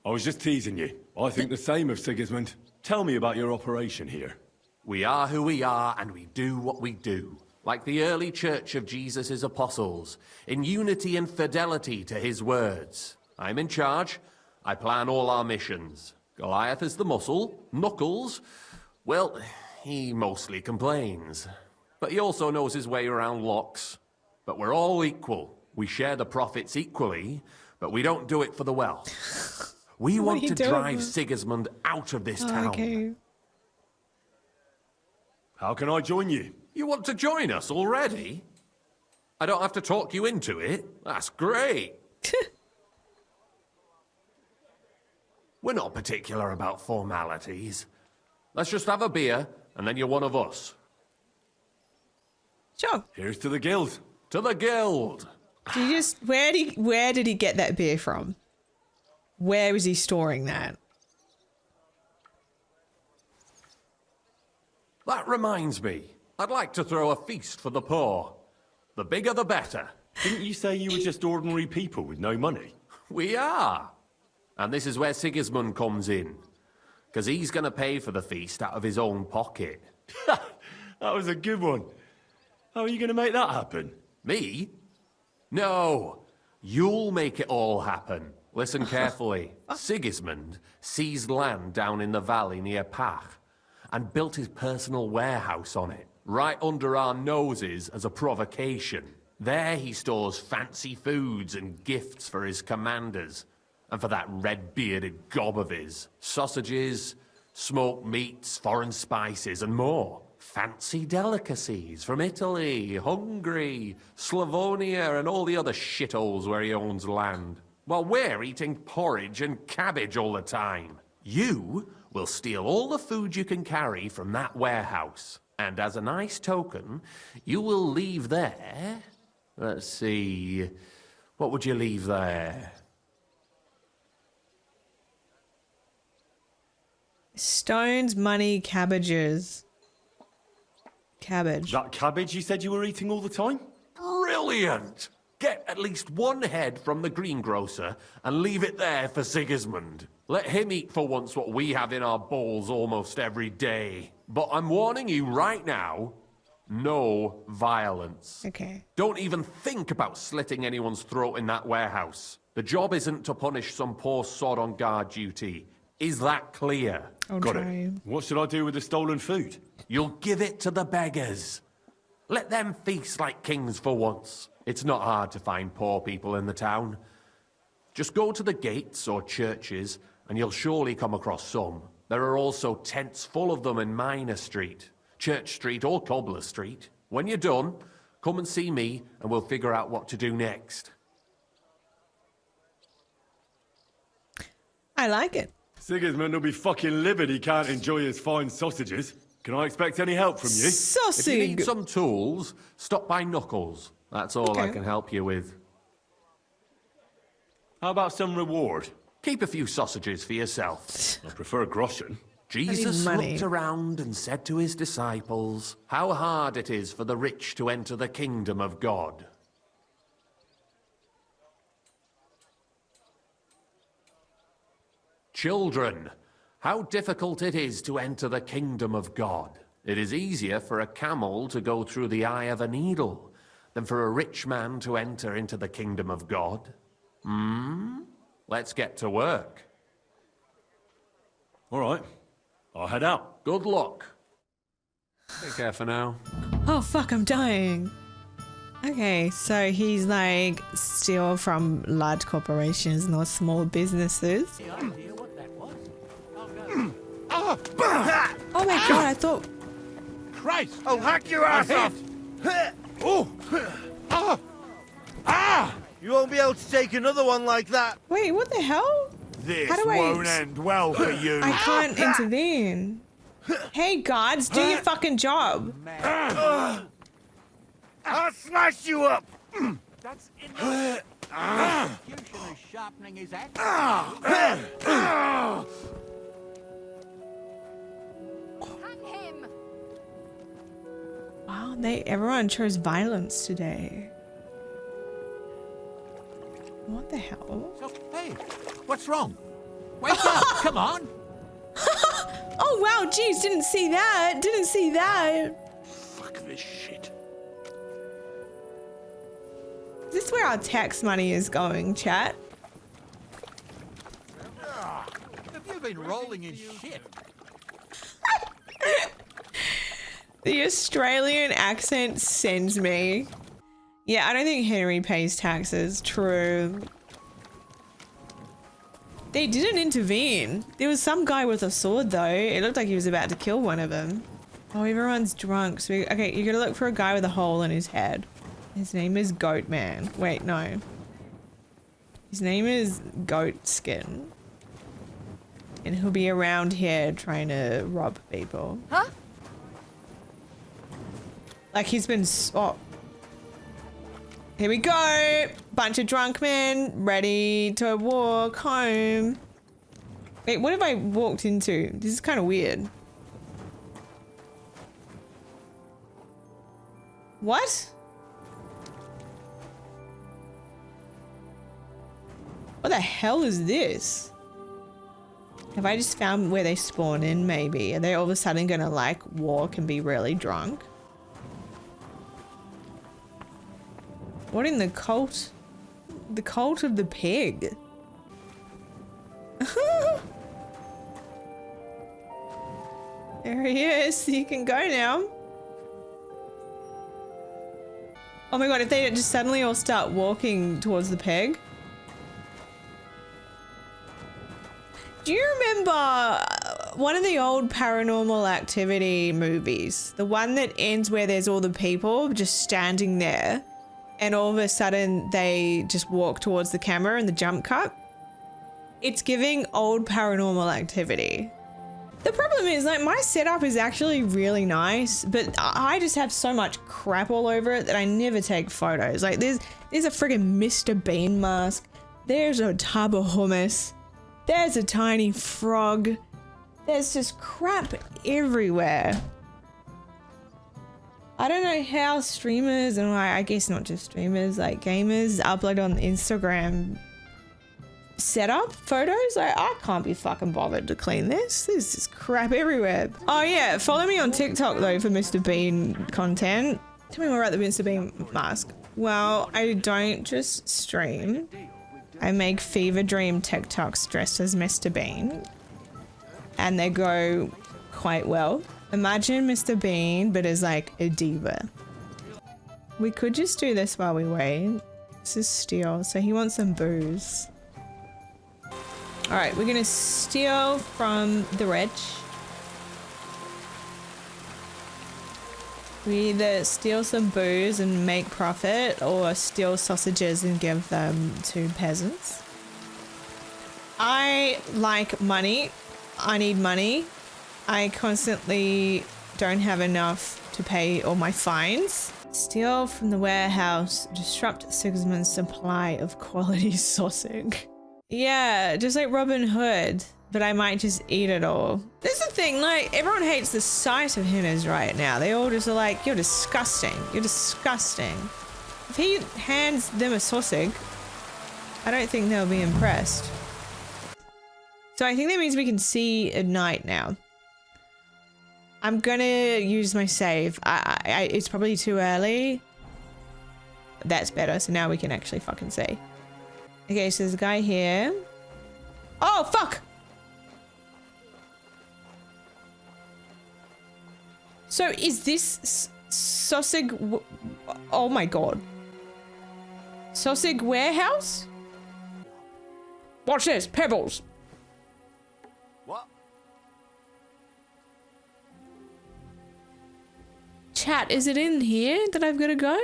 I was just teasing you. I think the same of Sigismund. Tell me about your operation here. We are who we are, and we do what we do. Like the early church of Jesus' apostles, in unity and fidelity to his words. I'm in charge. I plan all our missions. Goliath is the muscle. Knuckles, well, he mostly complains. But he also knows his way around locks. But we're all equal. We share the profits equally, but we don't do it for the wealth. We want to drive Sigismund out of this town. Okay. How can I join you? You want to join us already? I don't have to talk you into it. That's great. We're not particular about formalities. Let's just have a beer, and then you're one of us. Sure. Here's to the guild. To the guild. Do you just where did he get that beer from? Where is he storing that? That reminds me. I'd like to throw a feast for the poor. The bigger the better. Didn't you say you were just ordinary people with no money? We are. And this is where Sigismund comes in. Because he's going to pay for the feast out of his own pocket. That was a good one. How are you going to make that happen? Me? No. You'll make it all happen. Listen carefully. Sigismund seized land down in the valley near Pach and built his personal warehouse on it, right under our noses as a provocation. There he stores fancy foods and gifts for his commanders, and for that red-bearded gob of his. Sausages, smoked meats, foreign spices, and more. Fancy delicacies from Italy, Hungary, Slavonia, and all the other shitholes where he owns land. While we're eating porridge and cabbage all the time. You will steal all the food you can carry from that warehouse. And as a nice token, you will leave there... Let's see... What would you leave there? Stones, money, cabbages. Cabbage. That cabbage you said you were eating all the time? Brilliant! Get at least one head from the greengrocer and leave it there for Sigismund. Let him eat for once what we have in our bowls almost every day. But I'm warning you right now, no violence. Okay. Don't even think about slitting anyone's throat in that warehouse. The job isn't to punish some poor sod on guard duty. Is that clear? Got it. What should I do with the stolen food? You'll give it to the beggars. Let them feast like kings for once. It's not hard to find poor people in the town. Just go to the gates or churches and you'll surely come across some. There are also tents full of them in Minor Street, Church Street or Cobbler Street. When you're done, come and see me and we'll figure out what to do next. I like it. Sigismund will be fucking livid he can't enjoy his fine sausages. Can I expect any help from you? Sausage! If you need some tools, stop by Knuckles. That's all I can help you with. How about some reward? Keep a few sausages for yourself. I prefer groschen. Jesus looked around and said to his disciples, how hard it is for the rich to enter the kingdom of God. Children, how difficult it is to enter the kingdom of God. It is easier for a camel to go through the eye of a needle than for a rich man to enter into the kingdom of God. Let's get to work. All right, I'll head out. Good luck. Take care for now. Oh fuck, I'm dying. Okay, so he's like steal from large corporations, not small businesses. Oh my god, I thought... Christ! I'll hack your ass off! Oh! You won't be able to take another one like that. Wait, what the hell? This How do won't end well for you. I can't intervene. Hey guards, do your fucking job. I'll smash you up! That's enough. Executioner's sharpening his axe. Wow, everyone chose violence today. What the hell? Hey, what's wrong? Wake up! Come on! Oh wow, jeez, didn't see that. Didn't see that. Fuck this shit. Is this where our tax money is going, chat? Have you been rolling in shit? The Australian accent sends me. Yeah, I don't think Henry pays taxes. True. They didn't intervene. There was some guy with a sword though. It looked like he was about to kill one of them. Oh, everyone's drunk. So okay, you're gonna look for a guy with a hole in his head. His name is Goat Man. Wait, no. His name is Goat Skin. And he'll be around here trying to rob people. Huh? Like he's been... Oh. Here we go. Bunch of drunk men ready to walk home. Wait, what have I walked into? This is kind of weird. What? What the hell is this? Have I just found where they spawn in, maybe? Are they all of a sudden gonna like walk and be really drunk? What in the cult? The cult of the pig. There he is. You can go now. Oh my god, if they just suddenly all start walking towards the peg. Do you remember one of the old Paranormal Activity movies? The one that ends where there's all the people just standing there and all of a sudden they just walk towards the camera and the jump cut? It's giving old Paranormal Activity. The problem is, like, my setup is actually really nice, but I just have so much crap all over it that I never take photos. Like, there's a friggin' Mr. Bean mask. There's a tub of hummus. There's a tiny frog. There's just crap everywhere. I don't know how streamers and I guess not just streamers, like gamers upload on Instagram setup photos. Like, I can't be fucking bothered to clean this. There's just crap everywhere. Oh yeah, follow me on TikTok though for Mr. Bean content. Tell me more about the Mr. Bean mask. Well, I don't just stream. I make fever dream TikToks dressed as Mr. Bean. And they go quite well. Imagine Mr. Bean, but as like a diva. We could just do this while we wait. This is steal, so he wants some booze. All right, we're gonna steal from the rich. We either steal some booze and make profit, or steal sausages and give them to peasants. I like money. I need money. I constantly don't have enough to pay all my fines. Steal from the warehouse, disrupt Sigismund's supply of quality sausage. Yeah, just like Robin Hood, but I might just eat it all. That's the thing, like, everyone hates the sight of Hinners right now. They all just are like, you're disgusting. You're disgusting. If he hands them a sausage, I don't think they'll be impressed. So I think that means we can see at night now. I'm gonna use my save. It's probably too early. That's better, so now we can actually fucking see. Okay, so there's a guy here. Oh, fuck! So is this sausage... Oh my god. Sausage warehouse? Watch this, pebbles. What? Chat, is it in here that I've got to go?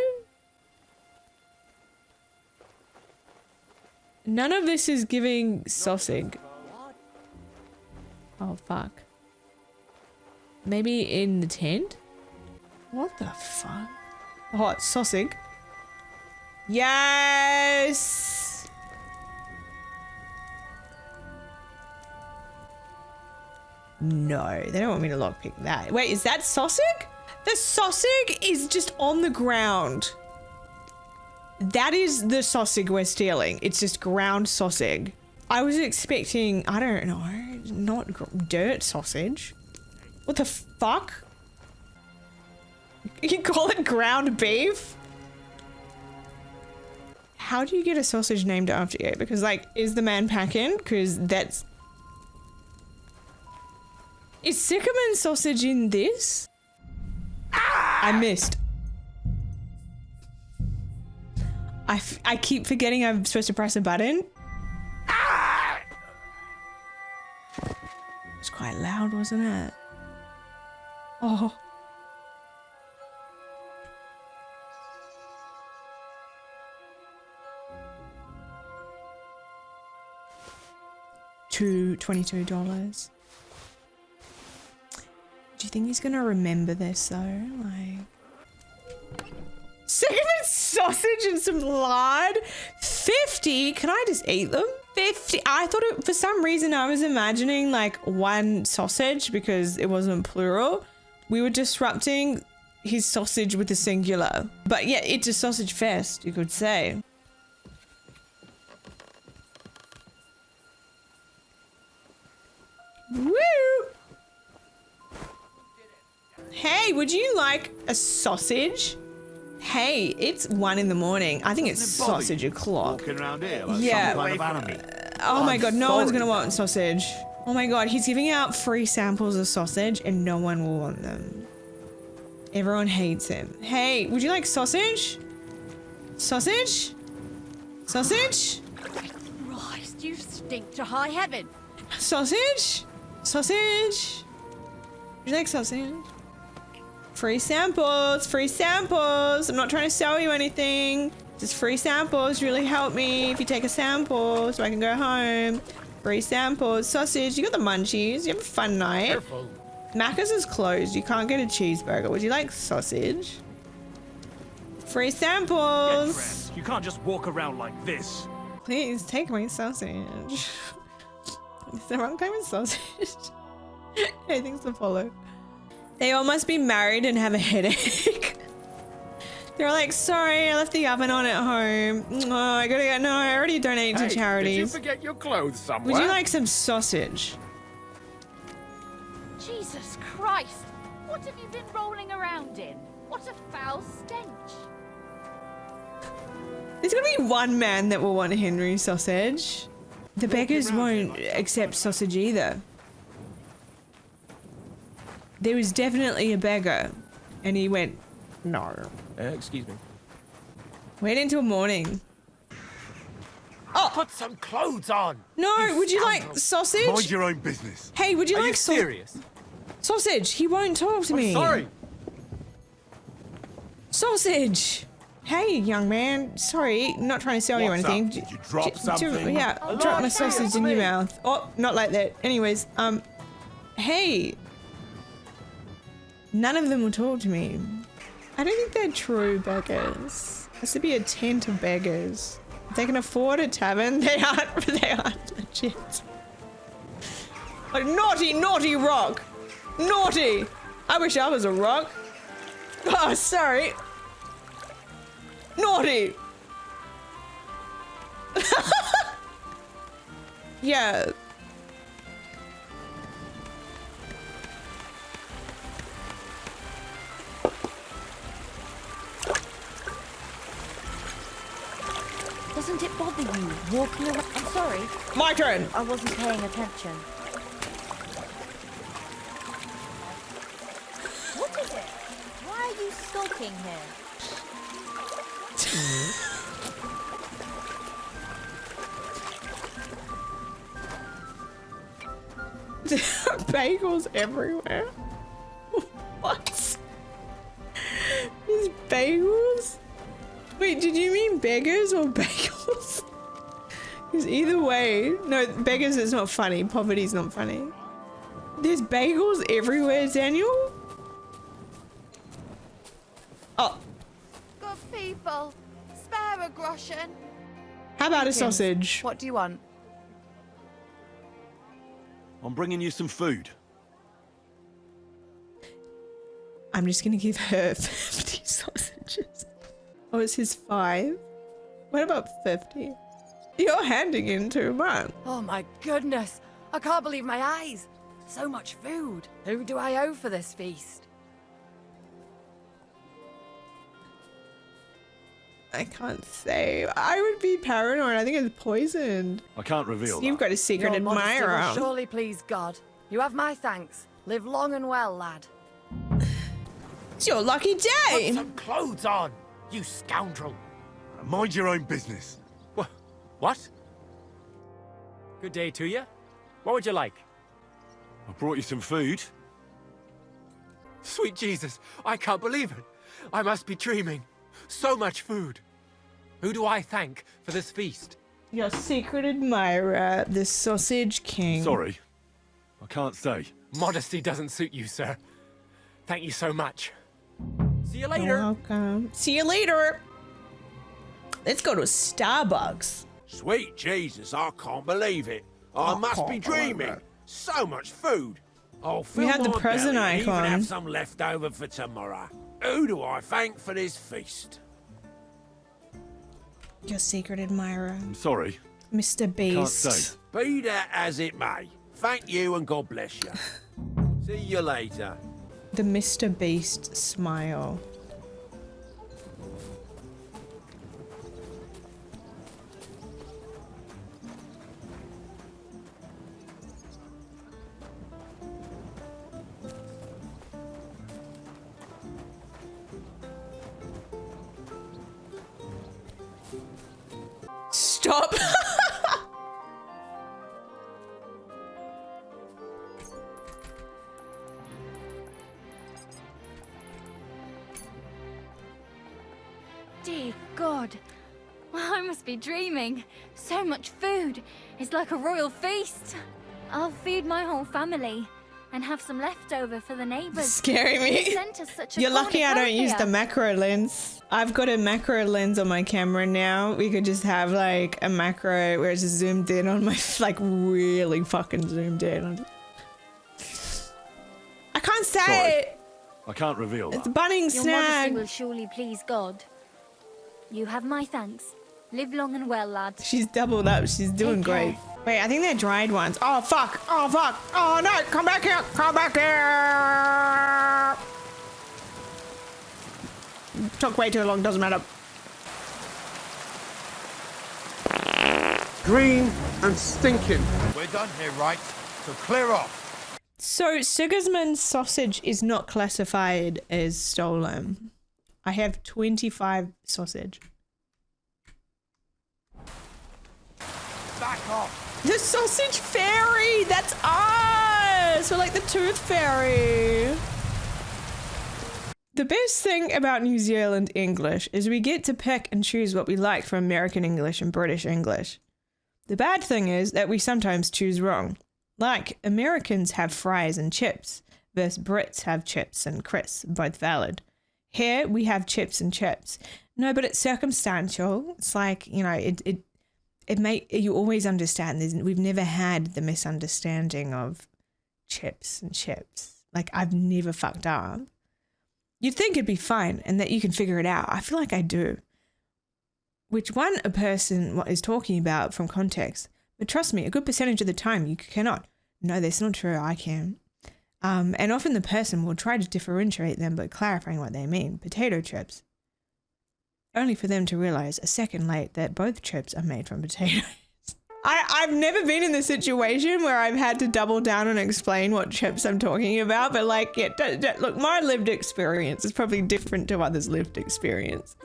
None of this is giving sausage. Oh, fuck. Maybe in the tent? What the fuck? Oh, sausage. Yes! No, they don't want me to lockpick that. Wait, is that sausage? The sausage is just on the ground. That is the sausage we're stealing. It's just ground sausage. I was expecting, I don't know, not dirt sausage. What the fuck? You call it ground beef? How do you get a sausage named after you? Because, like, is the man packing? Because that's... Is Sycamore sausage in this? I missed. I keep forgetting I'm supposed to press a button. It was quite loud, wasn't it? Oh. $22. Do you think he's gonna remember this though? Like, Sycamore sausage and some lard? 50? Can I just eat them? 50? I thought it, for some reason I was imagining like one sausage because it wasn't plural. We were disrupting his sausage with the singular. But yeah, it's a sausage fest, you could say. Woo! Hey, would you like a sausage? Hey, it's 1 in the morning. I think it's sausage o'clock. Walking around here like Yeah. some kind of enemy. Oh my god, no sorry. one's gonna want sausage. Oh my god, he's giving out free samples of sausage and no one will want them. Everyone hates him. Hey, would you like sausage? Sausage? Sausage? Christ, you stink to high heaven. Sausage? Sausage? Would you like sausage? Free samples, free samples. I'm not trying to sell you anything. Just free samples really help me if you take a sample so I can go home. Free samples. Sausage, you got the munchies. You have a fun night. Careful. Macca's is closed. You can't get a cheeseburger. Would you like sausage? Free samples. You can't just walk around like this. Please take my sausage. Is there wrong kind of sausage? Anything's to follow. They all must be married and have a headache. They're like, sorry, I left the oven on at home. Oh, I gotta go. No, I already donated to charities. Did you forget your clothes somewhere? Would you like some sausage? Jesus Christ! What have you been rolling around in? What a foul stench! There's gonna be one man that will want Henry sausage. The beggars won't accept sausage either. There was definitely a beggar, and he went, no. Excuse me. Wait until morning. Oh! Put some clothes on! No, would you like sausage? Mind your own business. Hey, would you like serious? Sausage? He won't talk to me. Sorry. Sausage! Hey, young man. Sorry, not trying to sell you What's anything. up? Did you drop something? Yeah, Oh, drop my no, sausage in your mouth. Oh, not like that. Anyways, hey. None of them will talk to me. I don't think they're true beggars. Has to be a tent of beggars. If they can afford a tavern, they aren't legit. Like, naughty, naughty rock. Naughty. I wish I was a rock. Oh, sorry. Naughty. Yeah. Doesn't it bother you walking around? I'm sorry. My turn. I wasn't paying attention. What is it? Why are you skulking here? There are bagels everywhere. What? There's bagels? Wait, did you mean beggars or bagels? Because either way, no, beggars is not funny. Poverty's not funny. There's bagels everywhere, Daniel? Oh. Good people, spare a groschen. How about a sausage? What do you want? I'm bringing you some food. I'm just gonna give her 50 sausages. Oh, it's his 5? What about 50? You're handing in too much. Oh my goodness! I can't believe my eyes! So much food! Who do I owe for this feast? I can't say. I would be paranoid. I think it's poisoned. I can't reveal You've got a secret Your modesty will admirer. surely please God. You have my thanks. Live long and well, lad. It's your lucky day. Put some clothes on, you scoundrel. Mind your own business. What? Good day to you. What would you like? I brought you some food. Sweet Jesus, I can't believe it. I must be dreaming. So much food. Who do I thank for this feast? Your secret admirer, the Sausage King. Sorry, I can't say. Modesty doesn't suit you, sir. Thank you so much. See you later. You're welcome. See you later. Let's go to Starbucks. Sweet Jesus, I can't believe it. I must be dreaming. So much food. I'll fill have the my present belly and even icon. have some left over for tomorrow. Who do I thank for this feast? Your secret admirer, I'm sorry. Mr. Can't Beast. say. Be that as it may. Thank you and God bless you. See you later. The Mr. Beast smile. Stop. Dear God. I must be dreaming. So much food. It's like a royal feast. I'll feed my whole family and have some leftover for the neighbors. Scaring me. They sent us such a You're lucky I don't use the cornucopia. macro lens. I've got a macro lens on my camera now. We could just have like a macro where it's just zoomed in on my, like really fucking zoomed in. I can't say Sorry. it. I can't reveal that. It's Bunnings Your modesty snag. will surely please God. You have my thanks. Live long and well, lad. She's doubled up. She's doing Take care. great. Wait, I think they're dried ones. Oh, fuck. Oh, fuck. Oh, no. Come back here. Come back here. Took way too long. Doesn't matter. Green and stinking. We're done here, right? So clear off. So Sigismund's sausage is not classified as stolen. I have 25 sausage. Back off. The sausage fairy! That's us! We're like the tooth fairy. The best thing about New Zealand English is we get to pick and choose what we like from American English and British English. The bad thing is that we sometimes choose wrong. Like, Americans have fries and chips, versus Brits have chips and crisps, both valid. Here, we have chips and chips. No, but it's circumstantial. It's like, you know, you always understand. We've never had the misunderstanding of chips and chips. Like, I've never fucked up. You'd think it'd be fine and that you can figure it out. I feel like I do. Which one a person is talking about from context. But trust me, a good percentage of the time you cannot. No, that's not true. I can. And often the person will try to differentiate them by clarifying what they mean. Potato chips. Only for them to realize a second late that both chips are made from potatoes. I've never been in the situation where I've had to double down and explain what chips I'm talking about, but like, yeah, look, my lived experience is probably different to others' lived experience.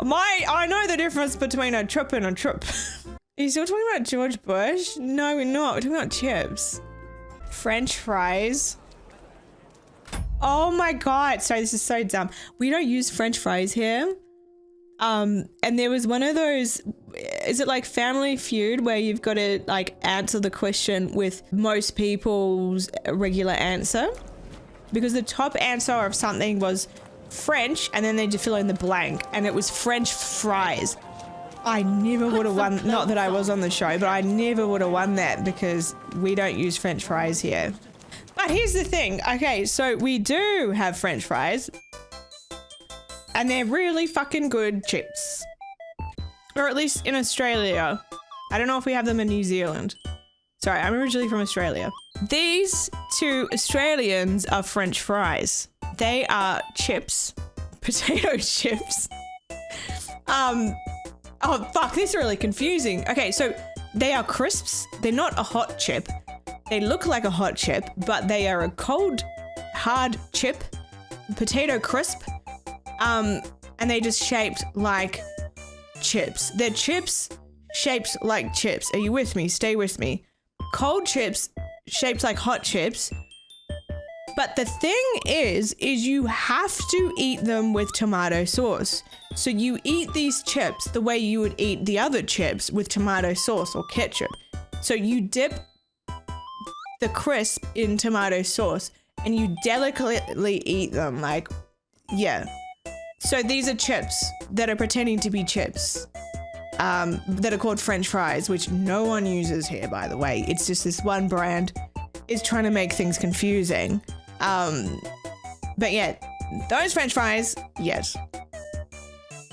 I know the difference between a trip and a trip. Are you still talking about George Bush? No, we're not. We're talking about chips. French fries. Oh my God. Sorry, this is so dumb. We don't use French fries here. And there was one of those, is it like Family Feud where you've got to like answer the question with most people's regular answer? Because the top answer of something was French and then they just fill in the blank and it was French fries. I never would have won, not that I was on the show, but I never would have won that because we don't use French fries here. But here's the thing. Okay, so we do have French fries. And they're really fucking good chips. Or at least in Australia. I don't know if we have them in New Zealand. Sorry, I'm originally from Australia. These two Australians are French fries. They are chips. Potato chips. Oh fuck, this is really confusing. Okay, so they are crisps. They're not a hot chip. They look like a hot chip, but they are a cold, hard chip. Potato crisp. And they just shaped like chips. They're chips shaped like chips. Are you with me? Stay with me. Cold chips shaped like hot chips. But the thing is you have to eat them with tomato sauce. So you eat these chips the way you would eat the other chips with tomato sauce or ketchup. So you dip the crisp in tomato sauce and you delicately eat them like, yeah. So these are chips that are pretending to be chips that are called French fries, which no one uses here, by the way. It's just this one brand is trying to make things confusing. But yeah, those French fries, yes.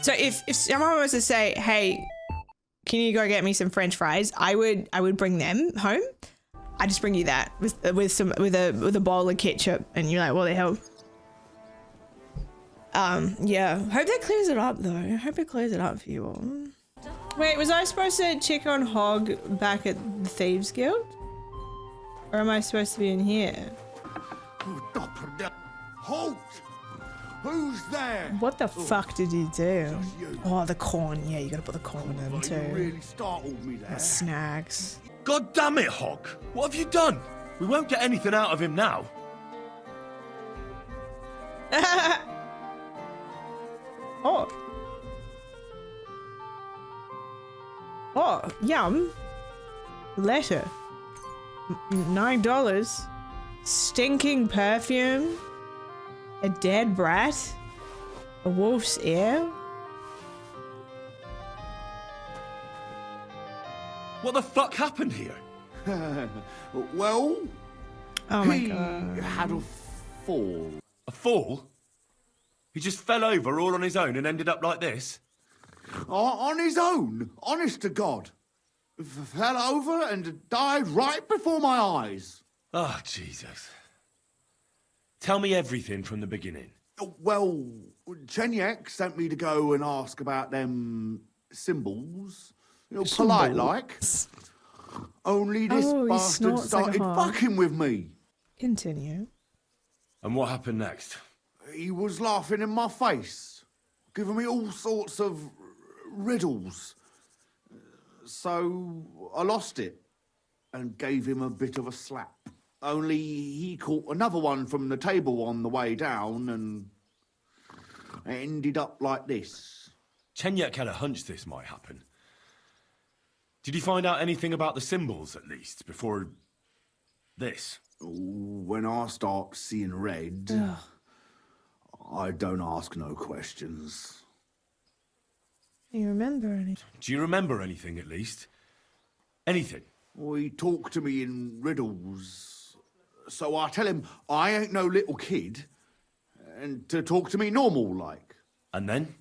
So if someone was to say, hey, can you go get me some French fries? I would bring them home. I just bring you that with a bowl of ketchup, and you're like, what the hell? Yeah, hope that clears it up though. I hope it clears it up for you all. Wait, was I supposed to check on Hog back at the Thieves Guild? Or am I supposed to be in here? Halt! Who's there? What the fuck did he do? Oh, the corn. Yeah, you gotta put the corn in too. You really startled me there. Snacks. God damn it, Hog! What have you done? We won't get anything out of him now. Oh. Oh, yum. Letter. $9. Stinking perfume. A dead brat. A wolf's ear. What the fuck happened here? Well, oh my he God. had a fall. A fall? He just fell over all on his own and ended up like this? On his own? Honest to God. Fell over and died right before my eyes. Oh, Jesus. Tell me everything from the beginning. Well, Chenyek sent me to go and ask about them symbols. You know, polite like. Only this bastard started fucking with me. Continue. And what happened next? He was laughing in my face, giving me all sorts of riddles. So I lost it and gave him a bit of a slap. Only he caught another one from the table on the way down and it ended up like this. Chenyek had a hunch this might happen. Did you find out anything about the symbols, at least, before this? When I start seeing red, I don't ask no questions. Do you remember anything? Do you remember anything, at least? Anything? Well, he talked to me in riddles. So I tell him I ain't no little kid, and to talk to me normal like. And then?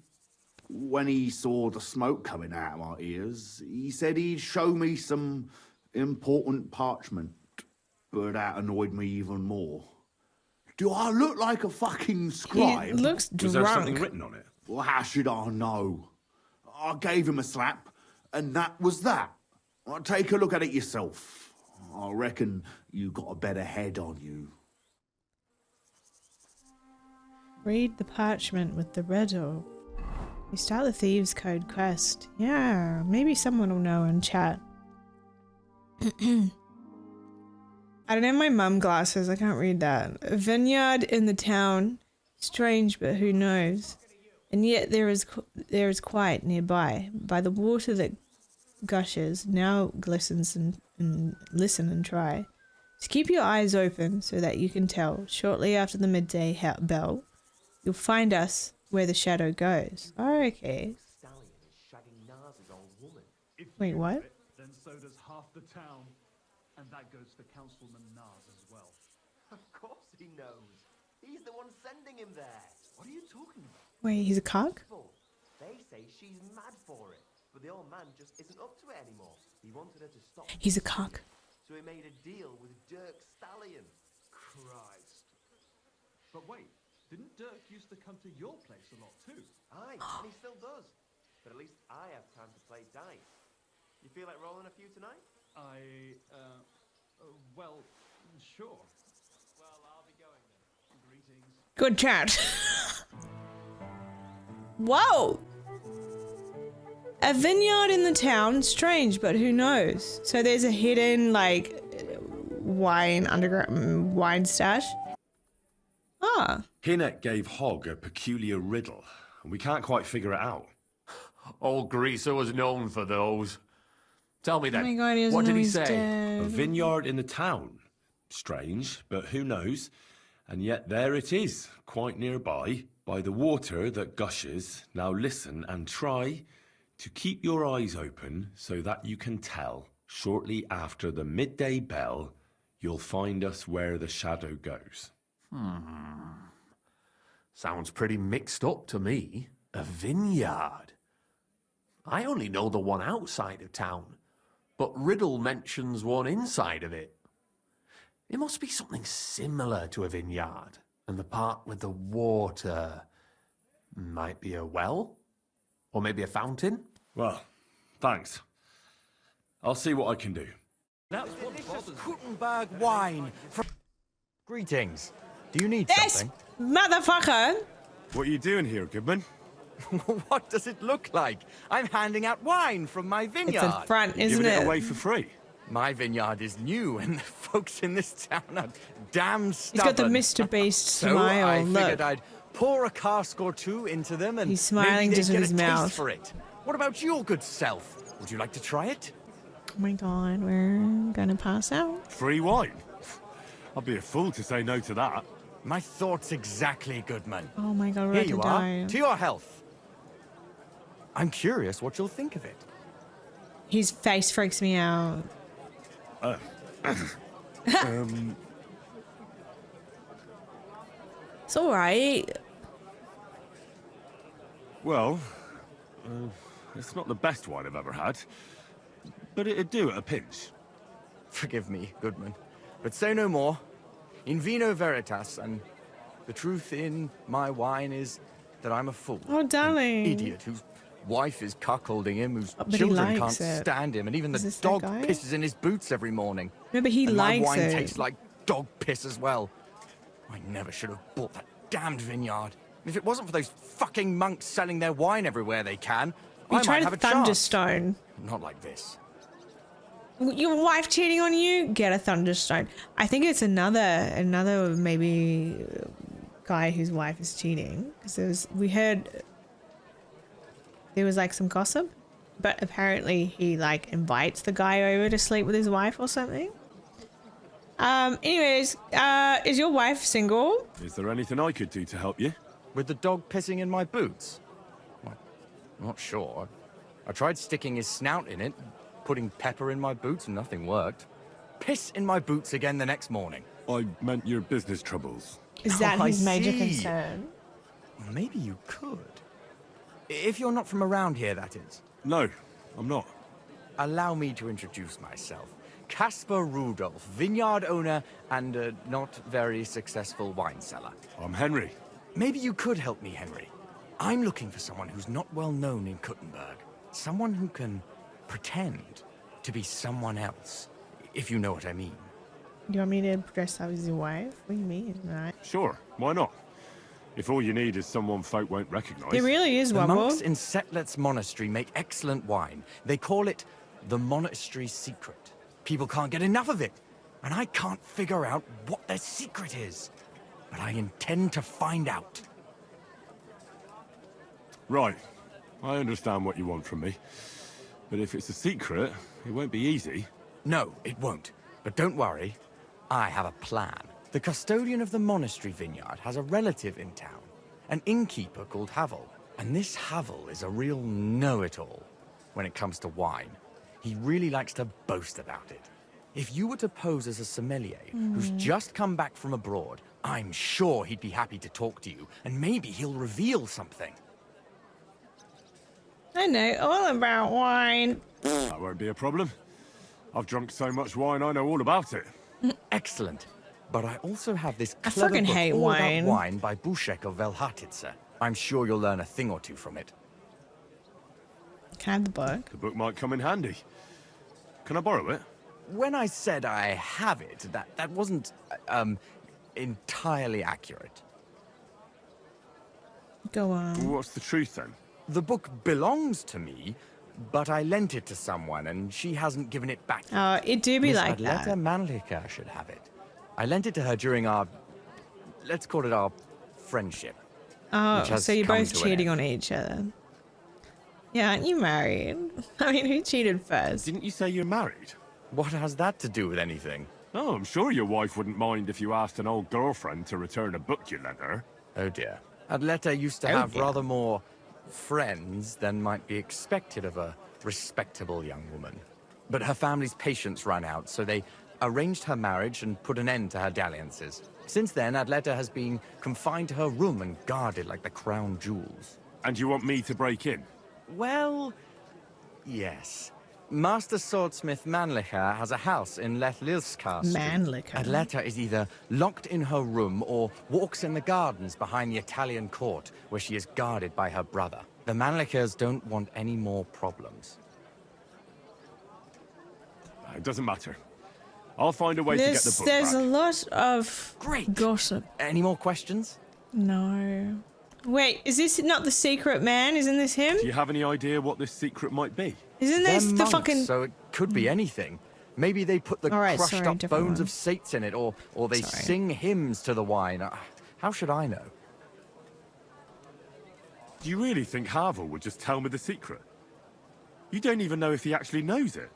When he saw the smoke coming out of my ears, he said he'd show me some important parchment, but that annoyed me even more. Do I look like a fucking scribe? He looks drunk. Was there something written on it? Well, how should I know? I gave him a slap, and that was that. Take a look at it yourself. I reckon you got a better head on you. Read the parchment with the riddle. You start the Thieves' Code quest. Yeah, maybe someone will know in chat. I don't have my mum glasses. I can't read that. A vineyard in the town. Strange, but who knows? And yet there is quiet nearby. By the water that gushes, now glistens and listen and try. Just keep your eyes open so that you can tell. Shortly after the midday bell, you'll find us where the shadow goes. Oh, okay. Wait, what? Then so does half the town, and that goes for Councilman Nars as well. Of course he knows. He's the one sending him there. What are you talking about? Wait, he's a cock? They say she's mad for it, but the old man just isn't up to it anymore. He wanted her to stop. He's a cock. So he made a deal with Dirk Stallion. Christ. But wait, didn't Dirk used to come to your place a lot too? Aye, and he still does. But at least I have time to play dice. You feel like rolling a few tonight? Well, sure. Well, I'll be going then. Greetings. Good chat. Whoa! A vineyard in the town. Strange, but who knows? So there's a hidden, like, underground wine stash. Ah. Hinnek gave Hogg a peculiar riddle, and we can't quite figure it out. Old Greaser was known for those. Tell me then, Oh my God, he doesn't what did know he he's say? dead. A vineyard in the town. Strange, but who knows? And yet there it is, quite nearby, by the water that gushes. Now listen and try to keep your eyes open so that you can tell. Shortly after the midday bell, you'll find us where the shadow goes. Sounds pretty mixed up to me. A vineyard. I only know the one outside of town, but Riddle mentions one inside of it. It must be something similar to a vineyard, and the part with the water might be a well, or maybe a fountain. Well, thanks. I'll see what I can do. That's what bothers Kuttenberg wine. Greetings. Do you need This something? motherfucker! What are you doing here, Goodman? What does it look like? I'm handing out wine from my vineyard. It's in front, isn't Giving it? it away for free. My vineyard is new, and the folks in this town are damn He's stubborn. got the Mr. Beast So smile. I Look. figured I'd pour a cask or two into them, and He's smiling maybe just they'd with get his a mouth. taste for it. What about your good self? Would you like to try it? Oh my God, we're gonna pass out. Free wine? I'd be a fool to say no to that. My thoughts exactly, Goodman. Oh my God, we're Here about you to are. die. To your health. I'm curious what you'll think of it. His face freaks me out. It's alright. Well, it's not the best wine I've ever had, but it'd do at a pinch. Forgive me, Goodman, but say no more. In vino veritas, and the truth in my wine is that I'm a fool. Oh, darling. An idiot whose wife is cuckolding him, whose But he children likes can't it. stand him, and even Is the this that dog guy? pisses in his boots every morning. No, but he And likes my wine it. tastes like dog piss as well. I never should have bought that damned vineyard. If it wasn't for those fucking monks selling their wine everywhere they can, You I might tried have a a chance. thunderstone. Not like this. Your wife cheating on you? Get a thunderstone. I think it's another maybe guy whose wife is cheating. Because we heard there was like some gossip, but apparently he like invites the guy over to sleep with his wife or something. Anyways, is your wife single? Is there anything I could do to help you? With the dog pissing in my boots? Well, I'm not sure. I tried sticking his snout in it, putting pepper in my boots, and nothing worked. Piss in my boots again the next morning. I meant your business troubles. Is that Oh, I his major see. concern? Well, maybe you could. If you're not from around here, that is. No, I'm not. Allow me to introduce myself. Caspar Rudolph, vineyard owner and a not very successful wine seller. I'm Henry. Maybe you could help me, Henry. I'm looking for someone who's not well known in Kuttenberg. Someone who can pretend to be someone else, if you know what I mean. Do you want me to dress up as your wife? What do you mean? Right. Sure, why not? If all you need is someone folk won't recognize. There really is The one monks more. in Setlet's monastery make excellent wine. They call it the monastery secret. People can't get enough of it, and I can't figure out what their secret is. But I intend to find out. Right. I understand what you want from me. But if it's a secret, it won't be easy. No, it won't. But don't worry, I have a plan. The custodian of the monastery vineyard has a relative in town, an innkeeper called Havel. And this Havel is a real know-it-all when it comes to wine. He really likes to boast about it. If you were to pose as a sommelier who's just come back from abroad, I'm sure he'd be happy to talk to you, and maybe he'll reveal something. I know all about wine. That won't be a problem. I've drunk so much wine, I know all about it. Excellent. But I also have this I clever fucking book hate all wine. about wine by Buschek of Velhartitze. I'm sure you'll learn a thing or two from it. Can I have the book? The book might come in handy. Can I borrow it? When I said I have it, that wasn't, entirely accurate. Go on. What's the truth then? The book belongs to me, but I lent it to someone and she hasn't given it back. Oh, it do be Miss like Adleta that. Manlica should have it. I lent it to her during our, let's call it our friendship. Oh, which has so you're come both to an cheating end. on each other. Yeah, aren't you married? I mean, who cheated first? Didn't you say you're married? What has that to do with anything? Oh, I'm sure your wife wouldn't mind if you asked an old girlfriend to return a book you lent her. Oh dear. Adleta used to Oh have dear. rather more friends than might be expected of a respectable young woman. But her family's patience ran out, so they arranged her marriage and put an end to her dalliances. Since then, Adleta has been confined to her room and guarded like the crown jewels. And you want me to break in? Well, yes. Master swordsmith Manlicher has a house in Lethlilskar Street. Manlicher? Adleta is either locked in her room or walks in the gardens behind the Italian court, where she is guarded by her brother. The Manlichers don't want any more problems. It doesn't matter. I'll find a way to get the book There's back. a lot of gossip. Any more questions? No. Wait, is this not the secret man? Isn't this him? Do you have any idea what this secret might be? Isn't They're this the monks, fucking... so it could be anything. Maybe they put the All right, crushed sorry, up different bones one. of saints in it, or they Sorry. sing hymns to the wine. How should I know? Do you really think Havel would just tell me the secret? You don't even know if he actually knows it.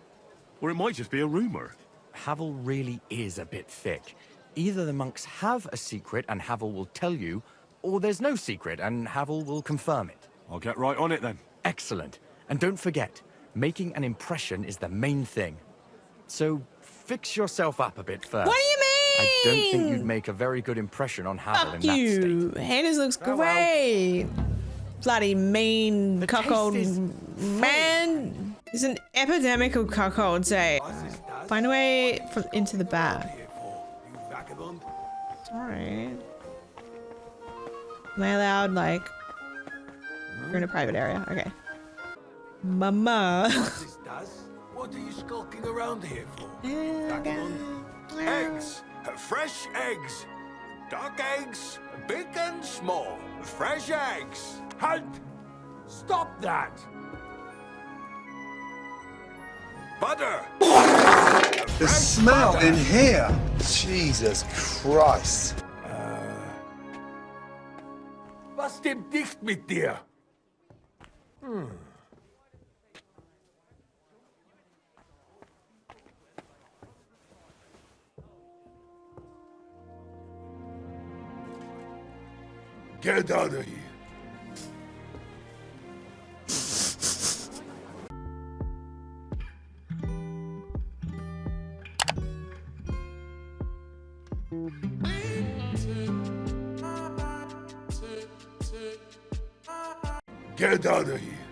Or it might just be a rumor. Havel really is a bit thick. Either the monks have a secret and Havel will tell you, or there's no secret and Havel will confirm it. I'll get right on it then. Excellent. And don't forget, making an impression is the main thing. So fix yourself up a bit first. What do you I don't think you'd make a very good impression on Havel in Fuck that you. state. Hannah's looks great. Bloody mean cuckold man. There's an epidemic of cuckolds, eh? Find a way from into the back. Sorry. Am I allowed, like, we're in a private area? Okay. Mama. What are you skulking around here for? Eggs. Fresh eggs. Duck eggs. Big and small. Fresh eggs. Halt! Stop that! Butter. The smell in here! Jesus Christ! Was stimmt nicht mit dir? Get out of here! Get out of here!